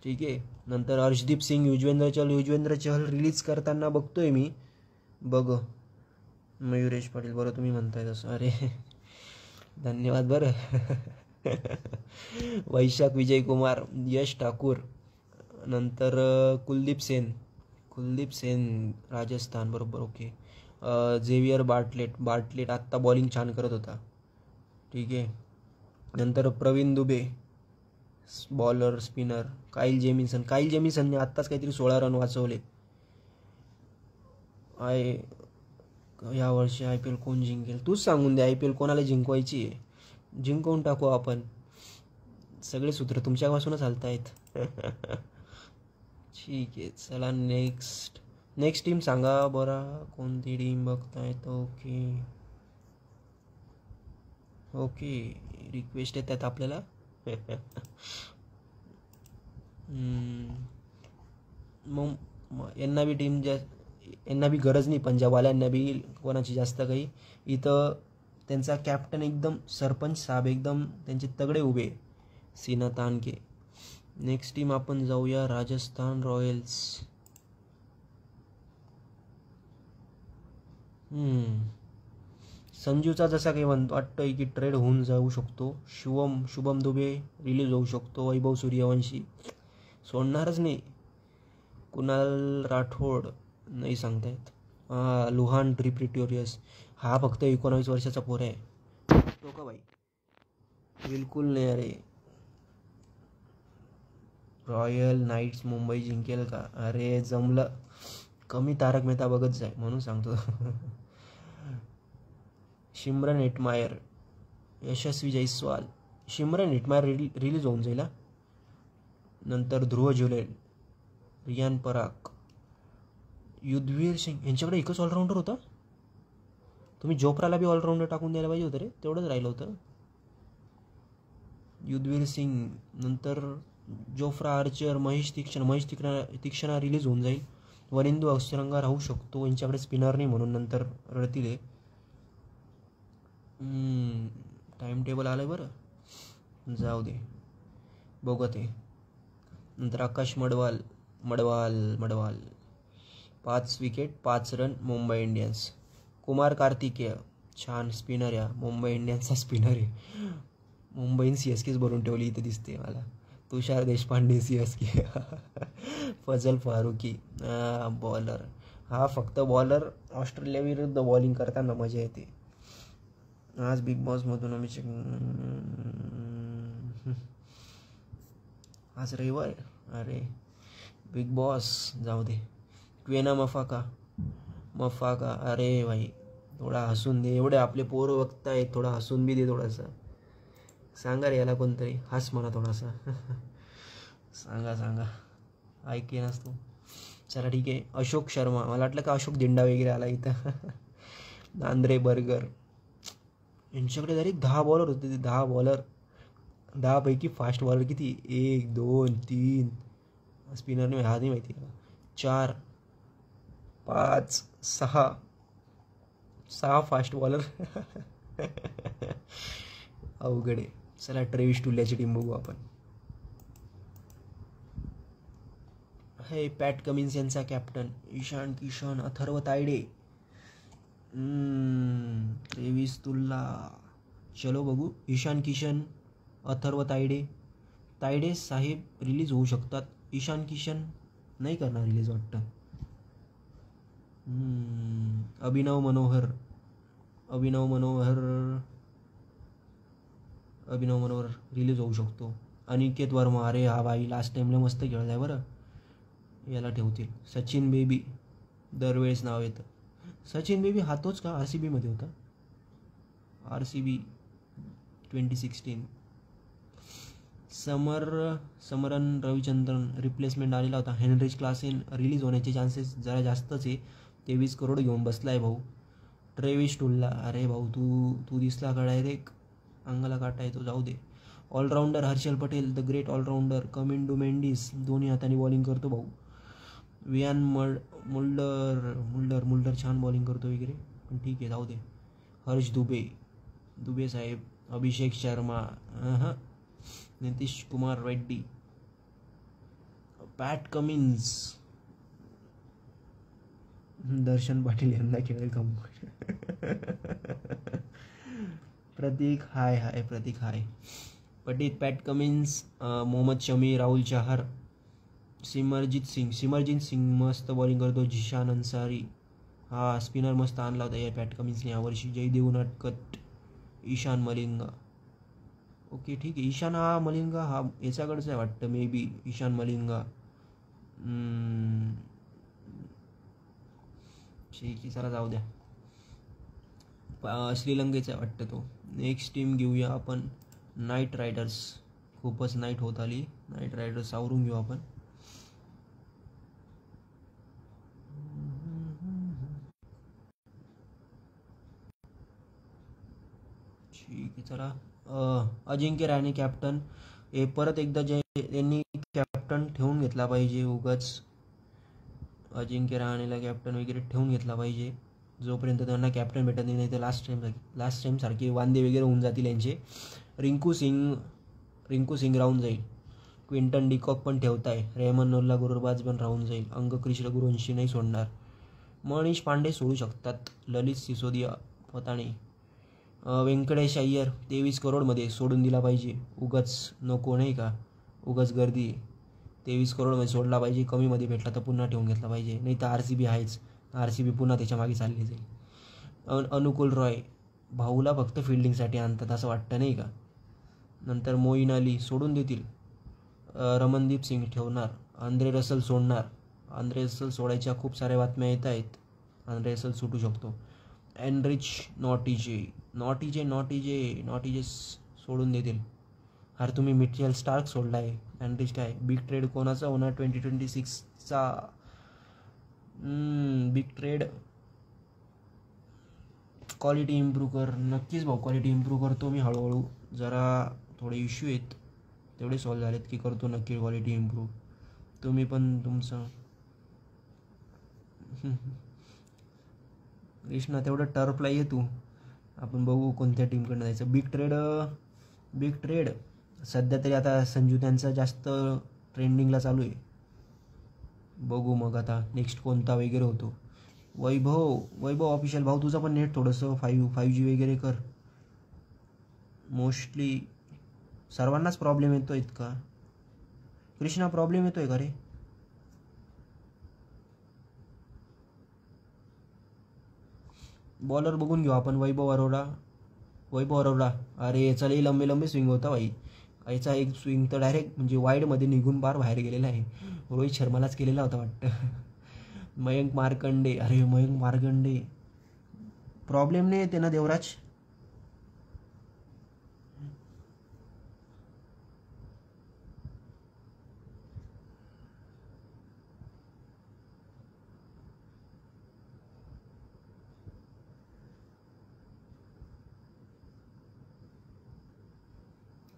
ठीक आहे. नंतर अर्शदीप सिंग, युजवेंद्र चहल रिलीज करताना बघतोय मी. बघ मयुरेश पाटील, बरं तुम्ही म्हणताय तसं. अरे धन्यवाद बरं. वैशाख विजय कुमार, यश ठाकूर, नंतर कुलदीप सेन राजस्थान, बरोबर. ओके. झेवियर बार्टलेट आत्ता बॉलिंग छान करत होता. ठीक आहे. नंतर प्रवीण दुबे, बॉलर स्पिनर. काईल जेमिसनने आत्ताच काहीतरी 16 रन वाचवले. या वर्षी IPL कोण जिंकेल? तूच सांगून दे. IPL कोणाला जिंकवायची आहे? जिंकवून टाकू आपण. सगळे सूत्र तुमच्यापासूनच हलतायत. ठीक आहे, चला नेक्स्ट टीम सांगा बरं. कोणती टीम बघतायत? ओके रिक्वेस्ट येतात आपल्याला. मग यांना बी गरज नाही. पंजाबवाल्यांना बी कोणाची जास्त काही. इथं त्यांचा कॅप्टन एकदम सरपंच साहेब एकदम त्यांचे तगडे उभे, सीना तान के. नेक्स्ट टीम आपण जाऊया राजस्थान रॉयल्स. संजूचा जसा काही वाटतोय की ट्रेड होऊन जाऊ शकतो. शुभम दुबे रिलीज होऊ शकतो. वैभव सूर्यवंशी सोडणारच नाही. कुणाल राठोड नाही सांगतायत. लुहान प्रिटोरियस हा फक्त 19 वर्षाचा पोर आहे. तो का भाई? बिलकुल नाही. अरे रॉयल नाईट्स मुंबई जिंकेल का? अरे जमलं. कमी तारक मेहता बघत जाय म्हणून सांगतो. शिमरन हेटमायर, यशस्वी जयस्वाल. शिमरन हेटमायर रिलीज होऊन जाईल. नंतर ध्रुव जुरेल, रियान पराग, युद्धवीर सिंग. यांच्याकडे एकच ऑलराऊंडर होता. तुम्ही जोफ्राला बी ऑलराऊंडर टाकून द्यायला पाहिजे होतं रे. तेवढंच राहिलं होतं. युद्धवीर सिंग, नंतर जोफ्रा आर्चर, महेश तीक्ष्णा रिलीज होऊन जाईल. वनिंदू अक्षरंगा राहू शकतो. यांच्याकडे स्पिनर नाही म्हणून नंतर रडतील. टाइम टेबल आलं बरं, जाऊ दे बघत आहे. नंतर आकाश Madhwal 5 wicket 5 run Mumbai Indians. Kumar Kartikeya छान स्पिनर या मुंबई इंडियन्सचा स्पिनर आहे. मुंबईन CSKच भरून ठेवली इथं दिसते मला. तुषार देशपांडे CSK. फजल फारुकी बॉलर. हा फक्त बॉलर. ऑस्ट्रेलिया विरुद्ध बॉलिंग करताना मजा येते. आज बिग बॉसमधून आज रविवार. अरे बिग बॉस जाऊ दे. Kwena Maphaka. अरे भाई थोडा हसून दे. एवढे आपले पोरं बघतायत, थोडा हसून बी दे. थोडासा सांगा रे याला कोणतरी. हस म्हणा थोडासा. सांगा ऐके नसतो. चला ठीक आहे. अशोक शर्मा. मला वाटलं का अशोक दिंडा वगैरे आला इथं. Nandre Burger. यांच्याकडे डायरेक्ट 10 बॉलर होते. ते 10 बॉलर 10 पैकी फास्ट बॉलर किती? 1 2 3 स्पिनरने हा नाही माहिती. 4 5 6 फास्ट बॉलर. अवघड आहे. चला ट्रेविस टुल्याची टीम बघू आपण. हे पॅट कमिन्स यांचा कॅप्टन ईशान किशन, अथर्व तायडे, ट्रेविस तुल्ला. चलो बघू. ईशान किशन, अथर्व तायडे. तायडे साहेब रिलीज होऊ शकतात. ईशान किशन नाही करणार रिलीज वाटतं. अभिनव मनोहर रिलीज होऊ शकतो. अनिकेत वर्मा, अरे हा भाई लास्ट टाइमला मस्त खेळलाय बरं, याला ठेवतील. सचिन बेबी दरवेळेस नाव येतं. सचिन बेबी हा तोच का RCB मध्ये होता? RCB 2016. समरन रविचंद्रन रिप्लेसमेंट आलेला होता. हेनरिच क्लासेन रिलीज होण्याचे चान्सेस जरा जास्तच आहे. 23 करोड घेऊन बसलाय भाऊ. ट्रेविस टुल्ला, अरे भाऊ तू दिसला का डायरेक्ट अंगाला काटा येतो, जाऊ दे. Allrounder Harshal Patel, the great allrounder. Kamindu Mendis दोन्ही हाताने बॉलिंग करतो भाऊ. वियान मुल्डर छान बॉलिंग करतो वगैरे, पण ठीक आहे जाऊ दे. हर्ष दुबे साहेब. अभिषेक शर्मा, नितीश कुमार रेड्डी. पॅट कमिन्स, दर्शन पाटील यांना खेळेल का? प्रतीक हाय. पॅट कमिन्स, मोहम्मद शमी, राहुल चहर. सिमरजीत सिंग मस्त बॉलिंग करतो. जिशान अन्सारी, हा स्पिनर मस्त आणला होता या पॅट कमिन्सने यावर्षी. जयदेव उनटकट. ईशान मलिंगा, ओके ठीक आहे. ईशान मलिंगा हा याच्याकडचं आहे वाटतं मे बी. ईशान मलिंगा ठीक आहे, चला जाऊ द्या. श्रीलंकेचा आहे वाटतं तो. नेक्स्ट टीम घेऊया आपण नाईट रायडर्स. खूपच नाईट होत आली. नाईट रायडर्स आवरून घेऊ आपण. ठीक आहे चला. अजिंक्य रहाणे कॅप्टन. हे परत एकदा यांनी कॅप्टन ठेवून घेतला पाहिजे. उगाच अजिंक्य रहाणेला कॅप्टन वगैरे ठेवून घेतला पाहिजे जोपर्यंत त्यांना कॅप्टन भेटत नाही. तर लास्ट टाइम सारखे वांदे वगैरे होऊन जातील यांचे. रिंकू सिंग राहून जाईल. क्विंटन डिकॉक पण ठेवताय. रेहमान गुरुबाज पण राहून जाईल. अंगक्रिश रघुवंशी नाही सोडणार. मनीष पांडे सोडू शकतात. ललित सिसोदिया, पताणे. व्यंकटेश अय्यर 23 करोडमध्ये सोडून दिला पाहिजे. उगाच नको नाही का, उगाच गर्दी. 23 करोडमध्ये सोडला पाहिजे. कमीमध्ये भेटला तर पुन्हा ठेवून घेतला पाहिजे. नाही तर RCB आहेच. RCB पुन्हा त्याच्या मागे चालली जाईल. अनुकूल रॉय, भाऊला फक्त फिल्डिंगसाठी आणतात असं वाटतं नाही का. नंतर मोईन अली सोडून देतील. रमनदीप सिंग ठेवणार. आंद्रे रसल सोडणार. आंद्रे रसल सोडायच्या खूप साऱ्या बातम्या येत आहेत. आंद्रे रसल सुटू शकतो. एनरिच नॉट इजे सोडून देतील. अरे तुम्ही मिचेल स्टार्क सोडलाय. एनरिच काय बिग ट्रेड कोणाचा होणार 2026चा? Big trade. क्वालिटी इम्प्रूव्ह कर. नक्कीच भाऊ क्वालिटी इम्प्रूव्ह करतो मी हळूहळू. जरा थोडे इश्यू आहेत तेवढे सॉल्व्ह झालेत की करतो नक्की क्वालिटी इम्प्रूव्ह. तुम्ही पण तुमचं कृष्णा तेवढं टर्फला ये तू. आपण बघू कोणत्या टीमकडनं जायचं. बिग ट्रेड सध्या तरी आता संजू त्यांचा जास्त ट्रेंडिंगला चालू आहे. बघू मग आता नेक्स्ट कोणता वगैरे होतो. वैभव ऑफिशियल भाऊ तुझं पण नेट थोडंसं 5G वगैरे कर. मोस्टली सर्वांनाच प्रॉब्लेम येतो इतका. कृष्णा प्रॉब्लेम येतोय का रे? बॉलर बघून घेऊ आपण. वैभव अरोरा. अरे याचा लई लंबे स्विंग होता भाई. याचा एक स्विंग तर डायरेक्ट म्हणजे वाईडमध्ये निघून बाहेर गेलेला आहे. रोहित शर्मालाच केलेला होता वाटतं. मयंक मार्कंडे प्रॉब्लेम नाही येते ना देवराज?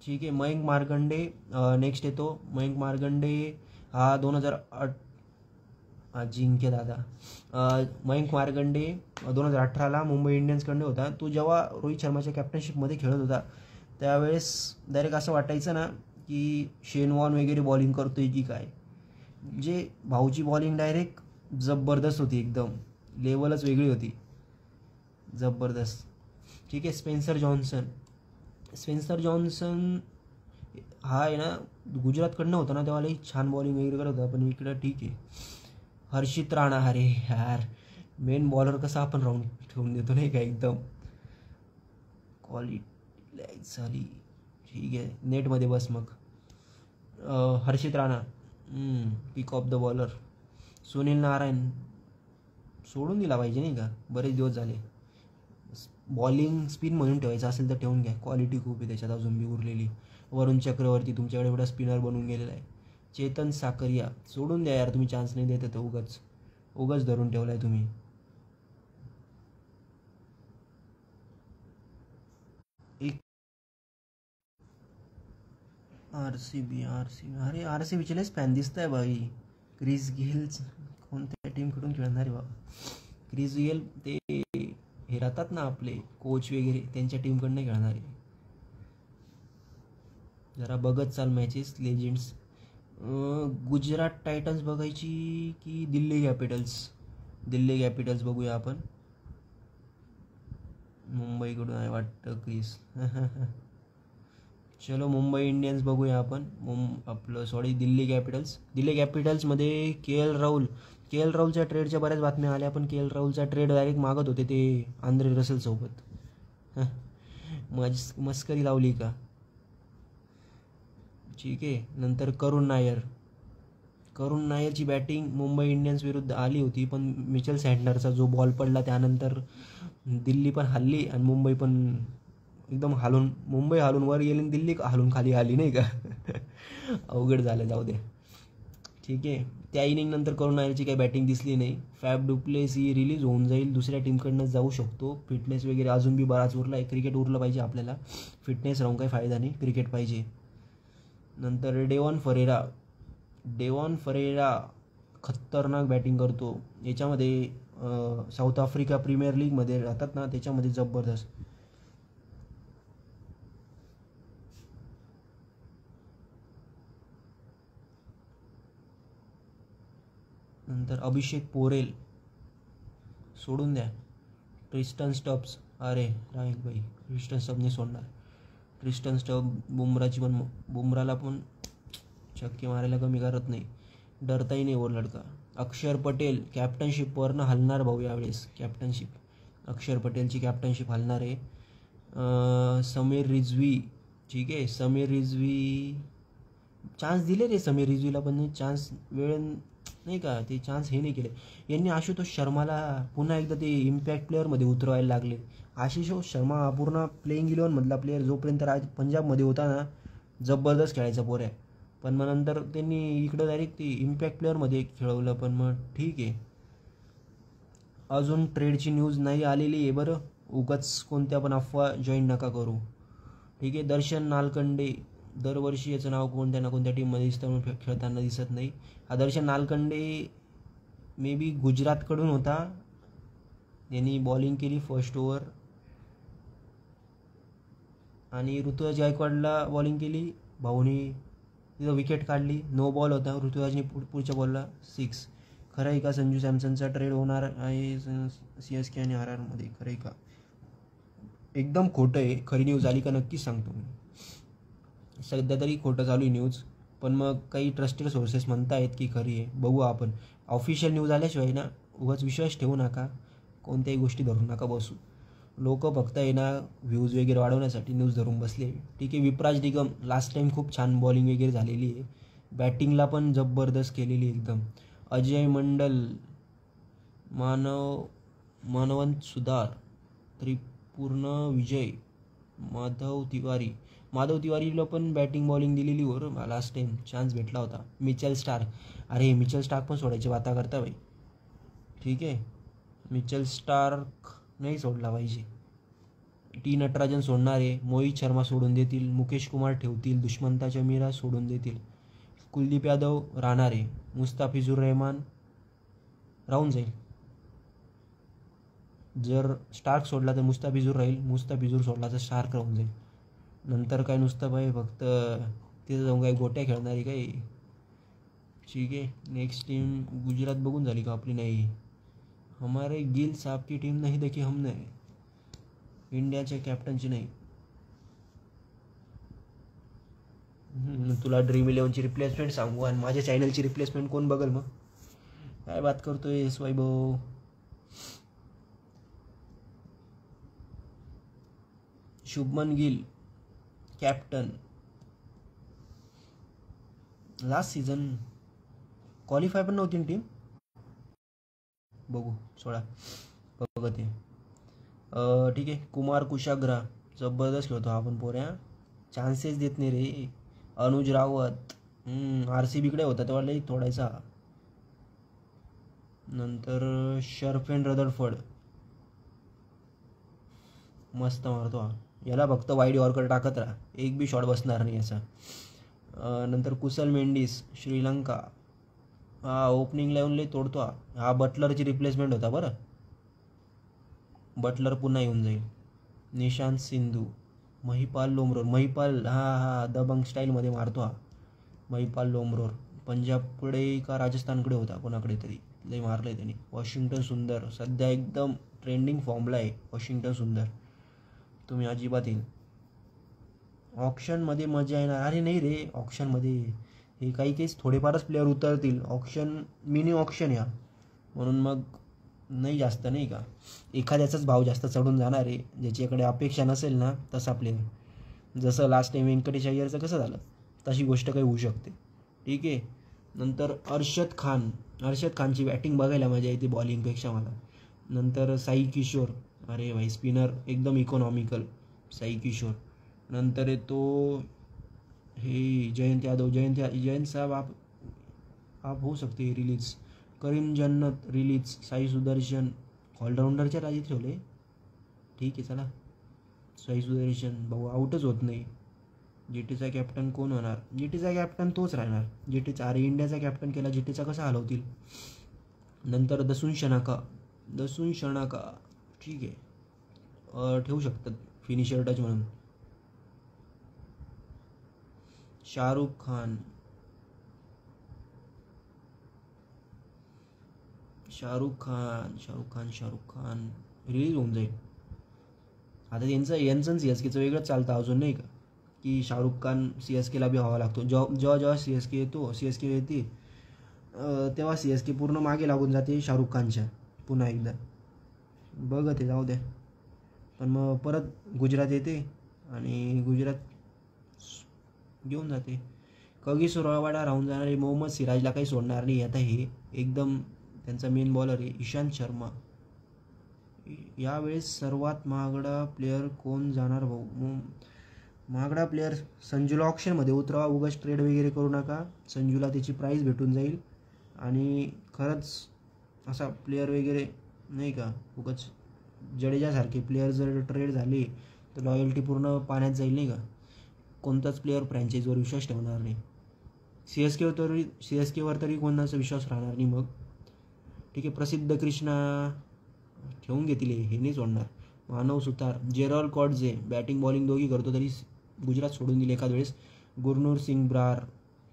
ठीक आहे. मयंक मार्कंडे नेक्स्ट येतो. मयंक मार्कंडे हा अजिंक्य दादा. मयंक मार्कंडे 2018ला मुंबई इंडियन्सकडे होता. तो जेव्हा रोहित शर्माच्या कॅप्टनशिपमध्ये खेळत होता त्यावेळेस डायरेक्ट असं वाटायचं ना की शेन वॉर्न वगैरे बॉलिंग करतोय की काय. जे भाऊची बॉलिंग डायरेक्ट जबरदस्त होती, एकदम लेवलच वेगळी होती, जबरदस्त. ठीक आहे. स्पेन्सर जॉन्सन हा आहे ना गुजरातकडनं होता ना तेव्हा लई छान बॉलिंग वगैरे करत होता, पण इकडं ठीक आहे. हर्षित राणा, अरे यार मेन बॉलर कसा आपण राहून ठेवून देतो नाही का, एकदम क्वालिटी झाली. ठीक आहे, नेटमध्ये बस मग. Harshit Rana pick of the bowler. Sunil Narine सोडून दिला पाहिजे नाही का, बरेच दिवस झाले. बॉलिंग स्पिन म्हणून ठेवायचं असेल तर ठेवून घ्या, क्वालिटी खूप आहे त्याच्यात अजून बी उरलेली. वरुण चक्रवर्ती तुमच्याकडे एवढा स्पिनर बनून गेलेला आहे. चेतन साकरिया सोडून द्या यार, तुम्ही चान्स नाही देत तर उगाच धरून ठेवलाय तुम्ही. आरसीबी अरे आरसीबीचे लयच फॅन दिसत आहे भाई. क्रिस गेल कोणत्या टीमकडून खेळणार आहे बाबा. क्रिस गेल ते हे राहतात ना आपले कोच वगैरे, त्यांच्या टीमकडनं खेळणार आहे. जरा बघत चाल मॅचेस. लेजेंड्स गुजरात टायटन्स बघायची की दिल्ली कॅपिटल्स बघूया आपण. मुंबईकडून आहे वाटतं क्रिस. चलो मुंबई इंडियन्स बघूया आपण. दिल्ली कॅपिटल्समध्ये के एल राहुलच्या ट्रेडच्या बऱ्याच बातम्या आल्या, पण के एल राहुलचा ट्रेड डायरेक्ट मागत होते ते आंद्रे रसेल सोबत. मस्करी लावली का. ठीक आहे. नंतर करुण नायरची बॅटिंग मुंबई इंडियन्स विरुद्ध आली होती, पण मिचेल सँडनरचा जो बॉल पडला त्यानंतर दिल्ली पण हल्ली आणि मुंबई पण एकदम मुंबई हालून वर गेली आणि दिल्ली हालून खाली आली नाही का. अवघड झालं, जाऊ दे. ठीक आहे. त्या इनिंग नंतर करुण नायरची काही बॅटिंग दिसली नाही. फॅब डुप्लेसी रिलीज होऊन जाईल, दुसऱ्या टीमकडनं जाऊ शकतो. फिटनेस वगैरे अजून बी बराच उरला आहे. क्रिकेट उरलं पाहिजे आपल्याला, फिटनेस राहून काही फायदा नाही, क्रिकेट पाहिजे. नंतर डेवॉन फरेरा खतरनाक बॅटिंग करतो. याच्यामध्ये साऊथ आफ्रिका प्रीमियर लीगमध्ये राहतात ना, त्याच्यामध्ये जबरदस्त. नंतर अभिषेक पोरेल सोडून द्या. ट्रिस्टन स्टब्स, अरे राहील भाई, ट्रिस्टन स्टब्सने सोडणार. ट्रिस्टन स्टब्स बुमराला पण छक्के मारायला कमी करत नाही, डरताही नाही वो लडका. अक्षर पटेल कॅप्टनशिपवरनं हलणार भाऊ यावेळेस. अक्षर पटेलची कॅप्टनशिप हलणार आहे. समीर रिझवी, ठीक आहे. समीर रिझवी चान्स दिले रे समीर रिझवीला, पण चान्स वेळ नाही का, ते चान्स हे नाही केले यांनी. आशुतोष शर्माला पुन्हा एकदा ते इम्पॅक्ट प्लेअरमध्ये उतरवायला लागले. आशुतोष शर्मा हा पूर्ण प्लेइंग 11मधला प्लेअर जोपर्यंत पंजाबमध्ये होता ना, जबरदस्त खेळायचा पोऱ्या, पण मग नंतर त्यांनी इकडं डायरेक्ट ते इम्पॅक्ट प्लेअरमध्ये खेळवलं. पण मग ठीक आहे. अजून ट्रेडची न्यूज नाही आलेली आहे बरं, उगाच कोणत्या पण अफवा जॉईन नका करू. ठीक आहे. दर्शन नालकंडे, दरवर्षी याचं नाव कोणत्या ना कोणत्या टीममध्ये दिसतं, खेळताना दिसत नाही. हा दर्शन नालकंडे मे बी गुजरातकडून होता. यांनी बॉलिंग केली फर्स्ट ओव्हर आणि ऋतुराज गायकवाडला बॉलिंग केली. भाऊनी तिथं विकेट काढली, नो बॉल होता. ऋतुराजने पुढच्या बॉलला 6. खरं आहे का संजू सॅमसनचा ट्रेड होणार आहे CSK आणि RRमध्ये, खरं आहे का. एकदम खोटं आहे. खरी न्यूज आली का नक्कीच सांगतो मी. सध्या तरी खोटं चालू आहे न्यूज, पण मग काही ट्रस्टेड सोर्सेस म्हणतायत की खरी आहे. बघू आपण. ऑफिशियल न्यूज आल्याशिवाय ना उगाच विश्वास ठेवू नका, कोणत्याही गोष्टी धरून नका बसू. लोक फक्त आहे ना व्ह्यूज वगैरे वाढवण्यासाठी न्यूज धरून बसले. ठीक आहे. विप्राज निगम लास्ट टाइम खूप छान बॉलिंग वगैरे झालेली आहे, बॅटिंगला पण जबरदस्त केलेली एकदम. अजय मंडल, मानवंत सुधार, त्रिपूर्ण विजय, माधव तिवारीला पण बॅटिंग बॉलिंग दिलेली वर लास्ट टाइम चान्स भेटला होता. मिचेल स्टार्क पण सोडायची बाता करता भाई. ठीक आहे. मिचेल स्टार्क नाही सोडला पाहिजे. टी नटराजन सोडणार आहे. मोहित शर्मा सोडून देतील. मुकेश कुमार ठेवतील. दुष्मंता चमीरा सोडून देतील. कुलदीप यादव राहणार आहे. मुस्ताफिजुर रहमान राहून जाईल. जर स्टार्क सोडला तर मुस्ताफिजूर राहील, मुस्ताफिजूर सोडला तर स्टार्क राहून जाईल. नंतर काय नुसतं बाई फक्त तिथं जाऊन काही गोट्या खेळणारी काही. ठीक आहे. नेक्स्ट टीम गुजरात बघून झाली का आपली? नाही. हमारे गिल साहब की टीम नहीं देखी हमने, इंडियाच्या कॅप्टनची नाही. तुला ड्रीम 11ची रिप्लेसमेंट सांगू आणि माझ्या चॅनलची रिप्लेसमेंट कोण बघल मग? काय बात करतोय Vaibhav? Shubman Gill captain. Last season qualify पण नव्हती टीम. बघू सोळा बघत आहे. ठीक आहे. कुमार कुशाग्रा जबरदस्त खेळतो हा पण पोऱ्या, चान्सेस देत नाही रे. अनुज रावत RCBकडे होता तेव्हा लई तोडायचा. नंतर शर्फेन रदरफोर्ड मस्त मारतो हा. याला फक्त वाईड यॉर्कर टाकत राहा, एक बी शॉट बसणार नाही याचा. नंतर कुशल मेंडिस श्रीलंका, हा ओपनिंगला येऊन लई तोडतो हा. हा बटलरची रिप्लेसमेंट होता बरं, बटलर पुन्हा येऊन जाईल. निशांत सिंधू, महिपाल लोमरोर. महिपाल हा दबंग स्टाईलमध्ये मारतो हा. महिपाल लोमरोर पंजाबकडे का राजस्थानकडे होता, कोणाकडे तरी लई मारलं आहे त्याने. वॉशिंग्टन सुंदर सध्या एकदम ट्रेंडिंग फॉर्मला आहे वॉशिंग्टन सुंदर. तुम्ही अजिबात येईल ऑप्शनमध्ये मजा येणार. अरे नाही रे, ऑप्शनमध्ये हे काही थोडेफारच प्लेअर उतरतील. ऑप्शन मिनी ऑप्शन या, म्हणून मग नाही जास्त नाही का, एखाद्याचाच भाव जास्त चढून जाणार आहे ज्याच्याकडे अपेक्षा नसेल ना तसा प्लेअर. जसं लास्ट टाइम व्यंकटेश अय्यरचं कसं झालं, तशी गोष्ट काही होऊ शकते. ठीक आहे. नंतर अर्शद खानची बॅटिंग बघायला मजा येते बॉलिंगपेक्षा मला. नंतर साई किशोर, अरे भाई स्पिनर एकदम इकॉनॉमिकल साई किशोर. नंतर येतो हे जयंत यादव. जयंत साहब आप हो सकते रिलीज. करीम जन्नत रिलीज. साई सुदर्शन ऑलराऊंडरच्या राजी ठेवले. ठीक आहे चला. साई सुदर्शन भाऊ आऊटच होत नाही. जीटीचा कॅप्टन कोण होणार? जीटीचा कॅप्टन तोच राहणार. जीटीचा, अरे इंडियाचा कॅप्टन केला, जीटीचा कसा हलवतील? नंतर दसून शनाका ठीक आहे, ठेवू शकतात फिनिशर टच म्हणून. शाहरुख खान रिलीज होऊन जाईल. आता यांचं CSKचं वेगळंच चालतं अजून नाही का, की शाहरुख खान CSKला बी हवा लागतो. जेव्हा CSK येते तेव्हा CSK पूर्ण मागे लागून जाते शाहरुख खानच्या पुन्हा एकदा. बघ ते जाऊ द्या. पण मग परत गुजरात येते आणि गुजरात घेऊन जाते. कगिसोरवाडा राहून जाणारे मोहम्मद सिराजला काही सोडणार नाही. आता हे एकदम त्यांचा मेन बॉलर आहे इशांत शर्मा. यावेळेस सर्वात महागडा प्लेअर कोण जाणार भाऊ? महागडा प्लेअर संजूला ऑप्शनमध्ये उतरवा. उगाच ट्रेड वगैरे करू नका. संजूला त्याची प्राईस भेटून जाईल. आणि खरंच असा प्लेअर वगैरे नाही का, उगाच जडेजासारखे प्लेअर जर ट्रेड झाले तर लॉयल्टी पूर्ण पाण्यात जाईल नाही का. कोणताच प्लेअर फ्रँचाईजवर विश्वास ठेवणार नाही. CSKवर तरी कोणाचा विश्वास राहणार नाही मग. ठीक आहे. प्रसिद्ध कृष्णा ठेवून घेतील, हे नाही सोडणार. मानव सुतार, जेरॉल कॉडजे बॅटिंग बॉलिंग दोघी करतो तरी गुजरात सोडून दिले एखाद वेळेस. गुरनूर सिंग ब्रार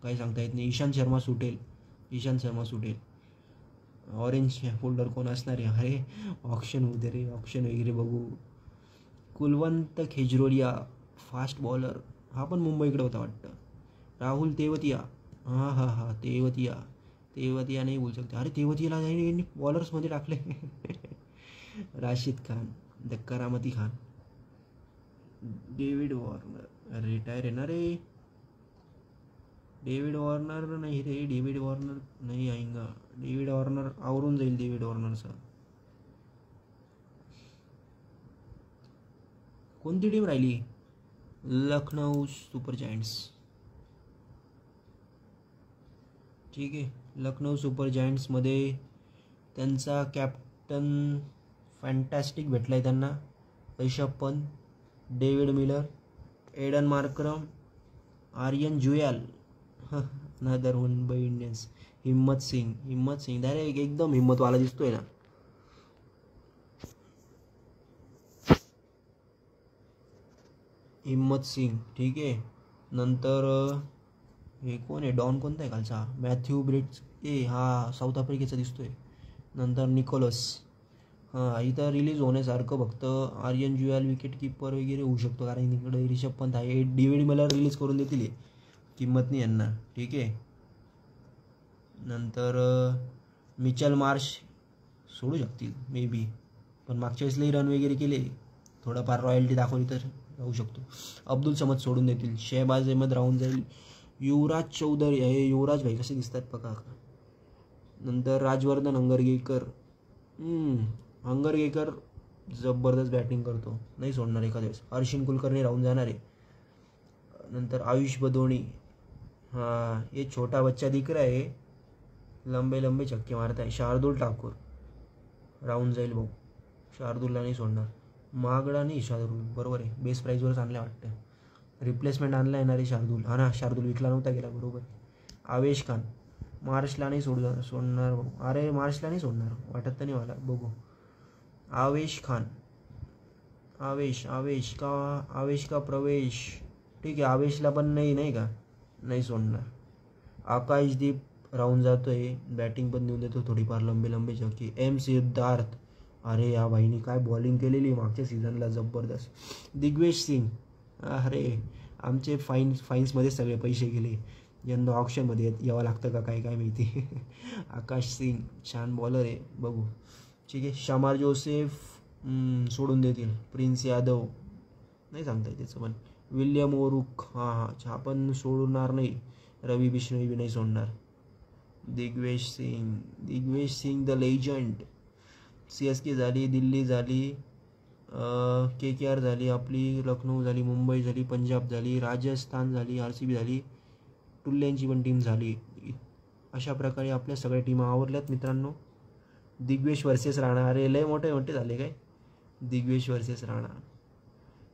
काही सांगता येत नाही. इशांत शर्मा सुटेल. ऑरेंज होल्डर कोण असणार आहे? अरे ऑप्शन होऊ दे रे, ऑप्शन वगैरे बघू. कुलवंत खेजरोलिया फास्ट बॉलर, हा पण मुंबईकडे होता वाटतं. राहुल तेवतिया, तेवतिया नाही बोलू शकते. अरे तेवतियाला यांनी बॉलर्समध्ये टाकले. राशिद खान, द करामती खान. डेव्हिड वॉर्नर रिटायर आहे ना रे. डेव्हिड वॉर्नर नाही आएगा. डेव्हिड वॉर्नर आवरून जाईल. डेव्हिड वॉर्नरचा कोणती टीम राहिली? Lucknow super giants. ठीक आहे. लखनौ सुपर जायंट्समध्ये त्यांचा कॅप्टन फॅन्टॅस्टिक भेटला आहे त्यांना. Rishabh Pant, David Miller, Aiden Markram, Aryan Juyal. नदर वन बाय इंडियन्स. हिम्मत सिंग डायरेक्ट एकदम हिम्मतवाला दिसतोय ना. हिम्मत सिंग ठीक आहे. नंतर हे कोण आहे, डॉन कोणता आहे कालचा, मॅथ्यू ब्रिट्स हा साऊथ आफ्रिकेचा दिसतोय. नंतर निकोलस, हां इथं रिलीज होण्यासारखं फक्त आर्यन ज्युएल विकेट कीपर वगैरे होऊ शकतो, कारण इकडे रिषभ पंत आहे. डेव्हिड मिलर रिलीज करून देतील, किंमत नाही यांना ठीक आहे. नंतर मिचेल मार्श सोडू शकतील मे बी, पण मागच्या वेळेस लई रन वगैरे केले, थोडंफार रॉयल्टी दाखवली तर राहू शकतो. अब्दुल समद सोडून देतील. शहबाज अहमद राहून जाईल. युवराज चौधरी हे युवराज भाई कसे दिसतात बघा. नंतर राजवर्धन हंगरगेकर जबरदस्त बॅटिंग करतो, नाही सोडणार एखाद्या वेळेस. हर्षिन कुलकर्णी राहून जाणार आहे. नंतर आयुष बदोणी, हाँ ये छोटा बच्चा दिख रहा है, लंबे लंबे छक्के मारता है. शार्दुल ठाकूर राहून जाईल भाऊ, शार्दुलला नाही सोडणार. महागडा नाही शार्दुल, बरोबर आहे, बेस्ट प्राईजवरच आणलं वाटतं. रिप्लेसमेंट आणला येणार आहे शार्दुल, हा ना शार्दुल विकला नव्हता गेला, बरोबर. आवेश खान मार्शला नाही सोडणार भाऊ, अरे मार्शला नाही सोडणार वाटत तर नाही मला, बघू. आवेश खान, आवेश का प्रवेश ठीक आहे. आवेशला पण नाही का, नाही सोडणार. आकाशदीप राहून जातोय, बॅटिंग पण देऊन देतो थोडीफार लंबे छक्के. एम सिद्धार्थ, अरे या भाईनी काय बॉलिंग केलेली मागच्या सीझनला जबरदस्त. दिग्वेश सिंग, अरे आमचे फाईन्समध्ये सगळे पैसे गेले, यंदा ऑप्शनमध्ये यावं लागतं का काय माहिती. आकाश सिंग छान बॉलर आहे, बघू ठीक आहे. शमार जोसेफ सोडून देतील. प्रिन्स यादव नाही सांगता येत त्याचं, पण विल्यम ओरुक हा पण सोडणार नाही. रवी बिश्नोई बी नाही सोडणार. Digvesh Singh the legend. CSK झाली, दिल्ली झाली, KKR झाली, आपली लखनौ झाली, मुंबई झाली, पंजाब झाली, राजस्थान झाली, RCB झाली, टुल्ल्यांची पण टीम झाली. अशा प्रकारे आपल्या सगळ्या टीमा आवरल्यात मित्रांनो. दिग्वेश वर्सेस राणा, अरे लय मोठे झाले काय, दिग्वेश वर्सेस राणा,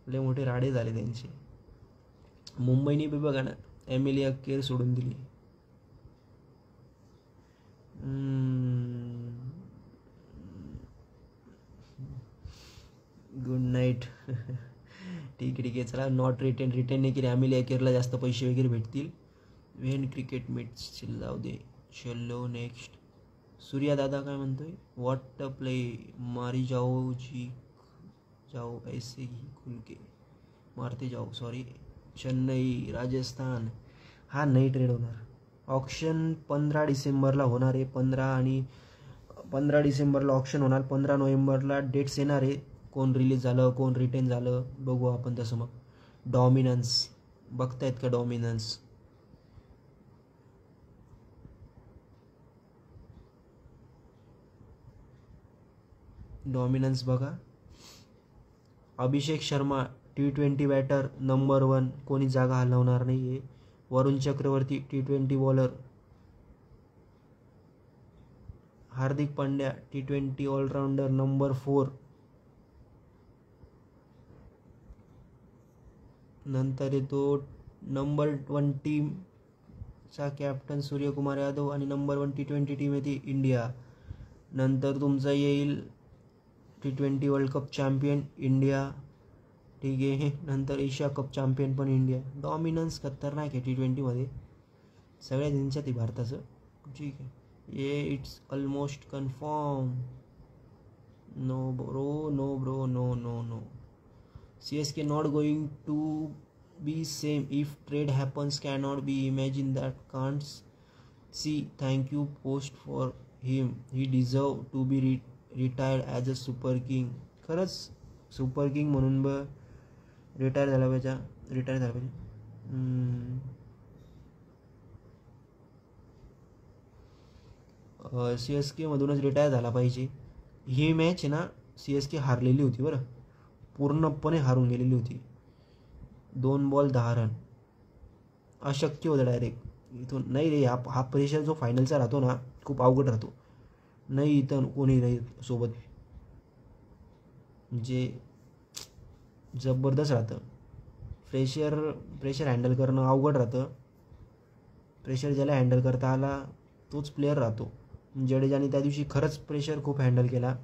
लय मोठे राडे झाले त्यांचे. मुंबईने बी बघा ना, एमिलिया केर सोडून दिली. Good night. ठीक आहे चला. नॉट रिटेन नाही केली, एमिलिया केरला जास्त पैसे वगैरे भेटतील. वेन क्रिकेट मीट्स जाऊ दे. चलो नेक्स्ट. सूर्या दादा काय म्हणतोय, व्हॉट अ प्ले, मारी जाओ ऐसे ही खुल के मारते जाओ. सॉरी. चेन्नई, राजस्थान, हा नाही ट्रेड होणार. ऑक्शन 15 डिसेंबरला होणार आहे. 15 डिसेंबरला ऑक्शन होणार. 15 नोव्हेंबरला डेट्स येणार आहे. कोण रिलीज झालं, कोण रिटेन झालं बघू आपण तसं. मग डॉमिनन्स बघतायत का, डॉमिनन्स बघा. Abhishek Sharma T20 batter number 1, कोणी जागा हलवणार नाही आहे. Varun Chakravarthy T20 bowler. Hardik Pandya T20 all-rounder number 4. नंतर येतो नंबर 1 टीमचा कॅप्टन सूर्यकुमार यादव, आणि नंबर 1 T20 टीम येते इंडिया. नंतर तुमचा येईल T20 world cup champion India, ठीक आहे. नंतर एशिया कप चॅम्पियन पण इंडिया. डॉमिनन्स खतरनाक आहे T20 मध्ये, सगळ्या त्यांच्यात आहे भारताचं, ठीक आहे. Yeah it's almost confirm. No bro. CSK not going to be same if trade happens, cannot be imagine that, can't see. Thank you post for him, he deserve to be retired as a super king. खरंच super king म्हणून retire झाला पाहिजे. CSK मधूनच retire झाला पाहिजे. ही match आहे ना, CSK हारलेली होती बरं, पूर्णपणे हारून गेलेली होती. 2 बॉल 10 रन, अशक्य होतं डायरेक्ट. इथून नाही रे, हा प्रेशर जो फायनलचा राहतो ना, खूप अवघड राहतो. नाही इथं कोणी नाही सोबत, म्हणजे जबरदस्त राहतं. प्रेशर हँडल करणं अवघड राहतं. प्रेशर ज्याला हँडल करता आला तोच प्लेअर राहतो. जडेजाने त्या दिवशी खरंच प्रेशर खूप हँडल केला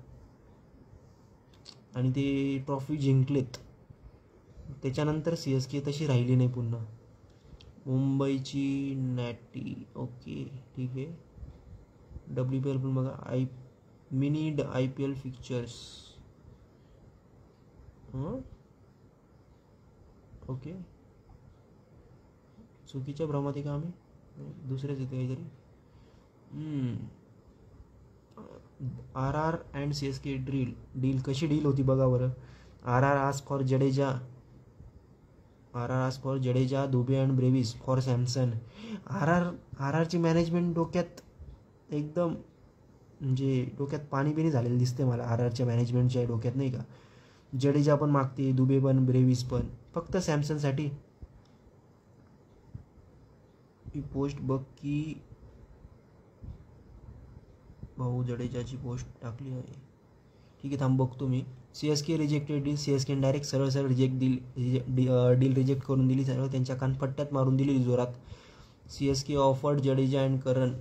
आणि ते ट्रॉफी जिंकलेत. त्याच्यानंतर CSK तशी राहिली नाही पुन्हा. मुंबईची नॅटी ओके ठीक आहे. WPL पण बघा. Mini IPL fixtures okay. चुकीच्या भ्रमात आहे का आम्ही? दुसरेच येते काहीतरी. RR अँड CSK डील कशी डील होती बघा बरं. RR ask for Jadeja, Dube and Brevis for Samson. RRची मॅनेजमेंट डोक्यात एकदम म्हणजे डोक्यात पाणी बिणी झालेलं दिसते मला. RRच्या मॅनेजमेंटच्या डोक्यात नाही का. जडेजा पण मागते, दुबे पण, ब्रेविस पण, फक्त सॅमसनसाठी. ही पोस्ट बघ की भाऊ जडेजाची पोस्ट टाकली आहे. ठीक आहे थांब बघतो मी. CSK rejected deal. CSK direct सरळ डील रिजेक्ट करून दिली. सरळ त्यांच्या कानपट्ट्यात मारून दिली जोरात. CSK ऑफर्ड जडेजा अँड करण.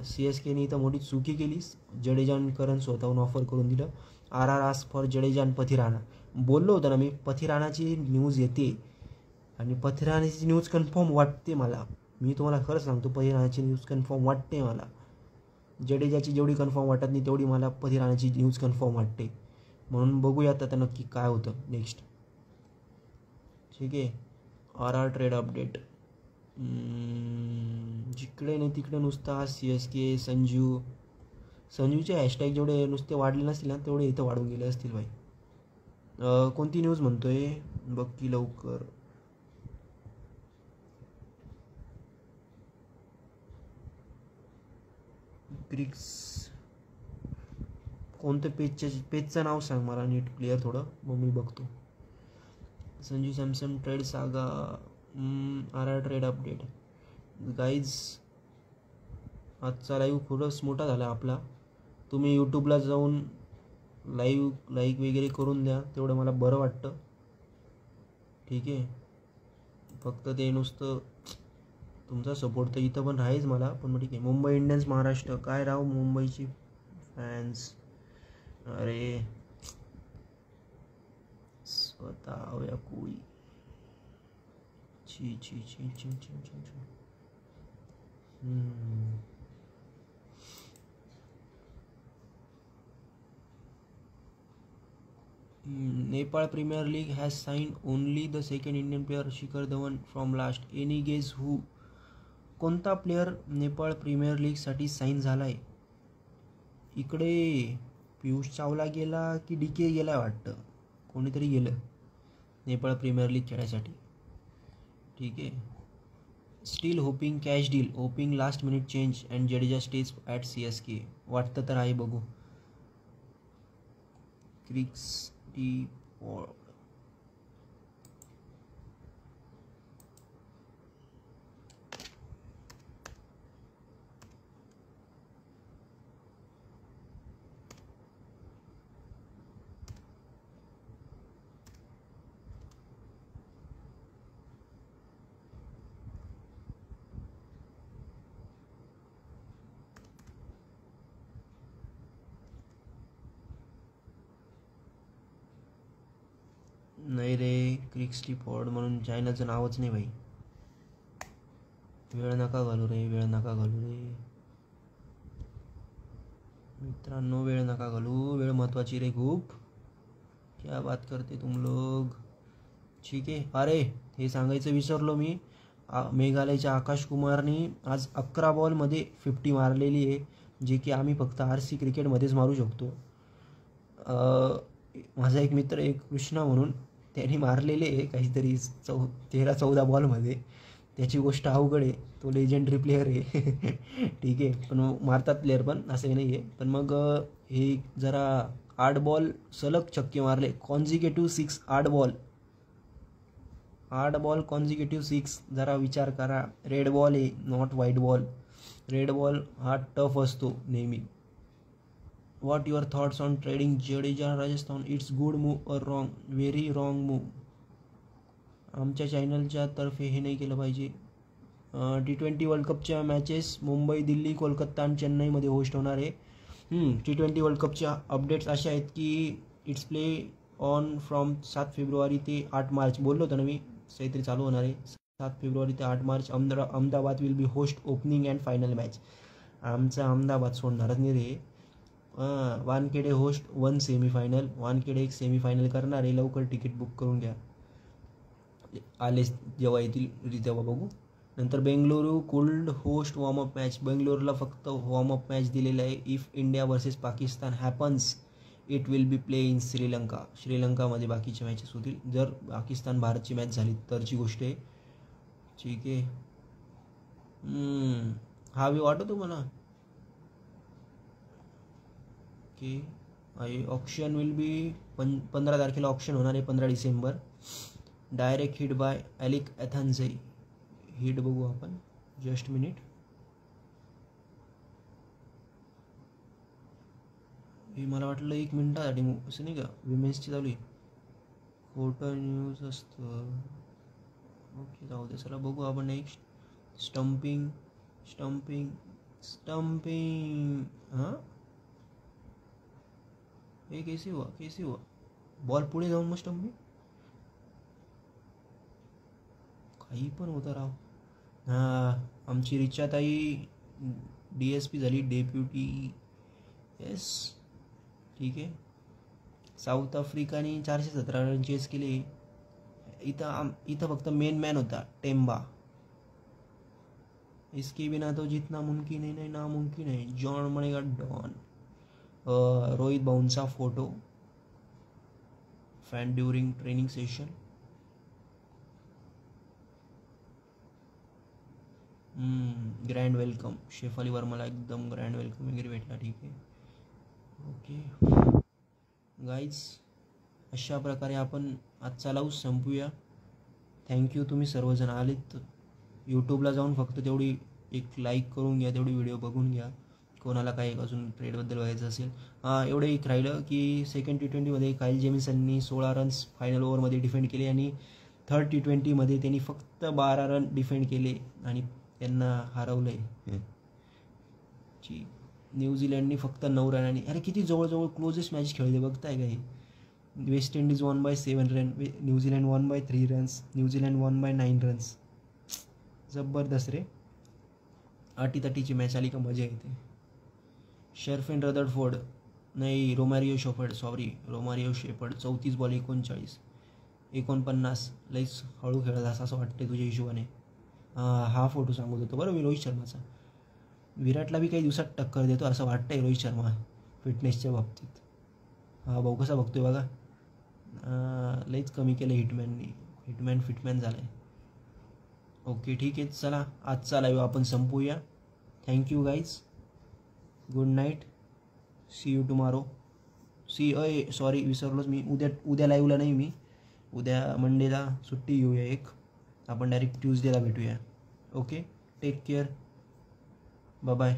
CSKने इथं मोठी चुकी केली. जडेजा अँड करण स्वतःहून ऑफर करून दिलं. RR ask for Jadeja and Pathirana. बोललो होतं ना मी, पथिराणाची न्यूज येते आणि पथिराणाची न्यूज कन्फर्म वाटते मला. मी तुम्हाला खरं सांगतो, पथिराणाची न्यूज कन्फर्म वाटते मला. जडेजाची जेवढी कन्फर्म वाटत नाही तेवढी मला पथिराणाची न्यूज कन्फर्म वाटते. म्हणून बघूयात आता नक्की काय होतं नेक्स्ट. ठीक आहे. RR trade update. जिकडे नाही तिकडे नुसता CSK संजूचे हॅशटॅग जेवढे नुसते वाढले नसतील ना तेवढे इथं वाढून गेले असतील भाई. कोणती न्यूज म्हणतोय बघ की लवकर. क्रिक्स कोणतं पेजचं नाव सांग मला नीट क्लिअर थोडं, मग मी बघतो. संजू सॅमसन ट्रेड सागा. RR trade update. गाईज आजचा लाईव्ह खूपच मोठा झाला आपला. तुम्ही यूट्यूबला जाऊन लाईक वगैरे करून द्या, तेवढं मला बरं वाटतं. ठीक आहे. फक्त ते नुसतं तुमचा सपोर्ट तर इथं पण राहीच मला, पण मग ठीक आहे. मुंबई इंडियन्स महाराष्ट्र. काय राव मुंबईची फॅन्स. अरे स्वतः या कोळी. छी छी छी छी छी छी छी. Nepal Premier League has signed only the second Indian player Shikhar Dhawan from last. Any guess who? कोणता प्लेअर नेपाळ प्रीमियर लीगसाठी साईन झालाय? इकडे पियुष चावला गेला की DK गेला वाटतं, कोणीतरी गेलं नेपाळ प्रीमियर लीग खेळायसाठी. ठीक आहे. Steel hopping cash deal, hopping last minute change and Jadeja stage at CSK. वाटतं तर आहे, बघू. Crick's T pod. नाही रे, क्रिक्स टी पॉड म्हणून चॅनलचं नावच नाही भाई. वेळ नका घालू रे, वेळ नका घालू रे मित्रांनो, वेळ नका घालू. वेळ महत्वाची रे खूप. क्या बात करते तुम लोग. ठीक आहे. अरे हे सांगायचं विसरलो मी. मेघालयच्या आकाश कुमारनी आज 11 बॉलमध्ये 50 मारलेली आहे, जे की आम्ही फक्त RC क्रिकेटमध्येच मारू शकतो. माझा एक मित्र एक कृष्णा म्हणून, त्यांनी मारलेले आहे काहीतरी 13-14 बॉलमध्ये. त्याची गोष्ट अवघड आहे, तो लेजेंडरी प्लेअर आहे. ठीक आहे. पण मारतात प्लेअर पण, असं नाही आहे. पण मग हे जरा 8 बॉल सलग छक्के मारले. कॉन्झिक्युटिव्ह 6. 8 ball consecutive 6. जरा विचार करा. रेड बॉल आहे, not white ball. Red ball हा टफ असतो नेहमी. What your thoughts on trading Jadeja Rajasthan? It's good move or wrong? Very wrong move. आमच्या चॅनलच्या तर्फे हे नाही केलं पाहिजे. T20 वर्ल्ड कपच्या मॅचेस मुंबई, दिल्ली, कोलकाता आणि चेन्नईमध्ये होस्ट होणार आहे. T20 वर्ल्ड कपच्या अपडेट्स अशा आहेत की इट्स प्ले ऑन फ्रॉम 7 फेब्रुवारी ते 8 मार्च. बोललो होतं ना मी, काहीतरी चालू होणार आहे. 7 फेब्रुवारी ते 8 मार्च Ahmedabad will be host opening and final match. आमचा अहमदाबाद सोडणारच नाही रे. Wankhede host 1 semifinal. वानखेडे एक सेमीफायनल करणार आहे. लवकर तिकीट बुक करून घ्या. आले जेव्हा येतील तेव्हा बघू. नंतर Bengaluru could host warmup match. बेंगलोरला फक्त वॉर्मअप मॅच दिलेला आहे. If India versus Pakistan happens it will be play in Sri Lanka. श्रीलंकामध्ये बाकीचे मॅचेस होतील. जर पाकिस्तान भारतची मॅच झाली तरची गोष्ट आहे. ठीक आहे. हा व्यू वाटतो मला. ओके. ऑप्शन विल बी 15 तारखेला ऑप्शन होणार आहे. 15 December. Direct hit by Alick Athanaze. Hit बघू आपण. Just minute. हे मला वाटलं 1 मिनिटासाठी असं नाही का, विमेन्सची चालू आहे. खोटं न्यूज असतं. ओके जाऊ दे. चला बघू आपण नेक्स्ट. स्टम्पिंग. हां हे कैसे हुआ बॉल पुढे जाऊन मग स्टम्पिंग. काही पण होतं राव. आमची रिचाताई DSP झाली, डेप्युटी. येस ठीक आहे. साऊथ आफ्रिकाने 417 रन चेस केले. इथं फक्त मेन मॅन होता टेम्बा. इसके बिना तो जितना मुमकिन है नहीं नामुमकिन है. जॉन बनेगा डॉन. रोहित भाऊंचा फोटो. Fan during training session. Grand welcome. Shefali वर्माला एकदम ग्रँड वेलकम वगैरे भेटला. ठीक आहे. ओके गाईज, अशा प्रकारे आपण आजचा लाईव्ह संपूया. थँक्यू तुम्ही सर्वजण आलेत. यूट्यूबला जाऊन फक्त तेवढी एक लाईक करून घ्या, तेवढी व्हिडिओ बघून घ्या. कोणाला काही अजून ट्रेडबद्दल बघायचं असेल. एवढं एक राहिलं की सेकंड T20मध्ये काईल जेमिसननी 16 रन्स फायनल ओव्हरमध्ये डिफेंड केले आणि थर्ड T20मध्ये त्यांनी फक्त 12 रन डिफेंड केले आणि त्यांना हरवलं आहे. न्यूझीलंडनी फक्त 9 रनांनी. अरे किती जवळजवळ क्लोजेस्ट मॅच खेळले बघताय का हे. West Indies 1/7 run. New Zealand 1/3 runs. New Zealand 1/9 runs. जबरदस्त रे. अटीतटीची मॅच आली का मजा येते. शर्फेन रदरफोर्ड नाही, रोमारिओ शेपर्ड 34 बॉल 49 लईच हळू खेळत असं वाटते तुझ्या हिशोबाने. हा फोटो सांगत होतो बरं मी रोहित शर्माचा. विराटला बी काही दिवसात टक्कर देतो असं वाटतंय रोहित शर्मा फिटनेसच्या बाबतीत. हा भाऊ कसा बघतोय बघा. लईच कमी केलं हिटमॅन फिटमॅन झालं आहे. ओके ठीक आहे. चला आजचा लाईव्ह आपण संपूया. Thank you guys. Good night. See you tomorrow. Sorry विसरलोच मी. उद्या लाईव्हला नाही मी. उद्या मंडेला सुट्टी घेऊया एक. आपण डायरेक्ट ट्यूजडेला भेटूया. Okay take care. बाय.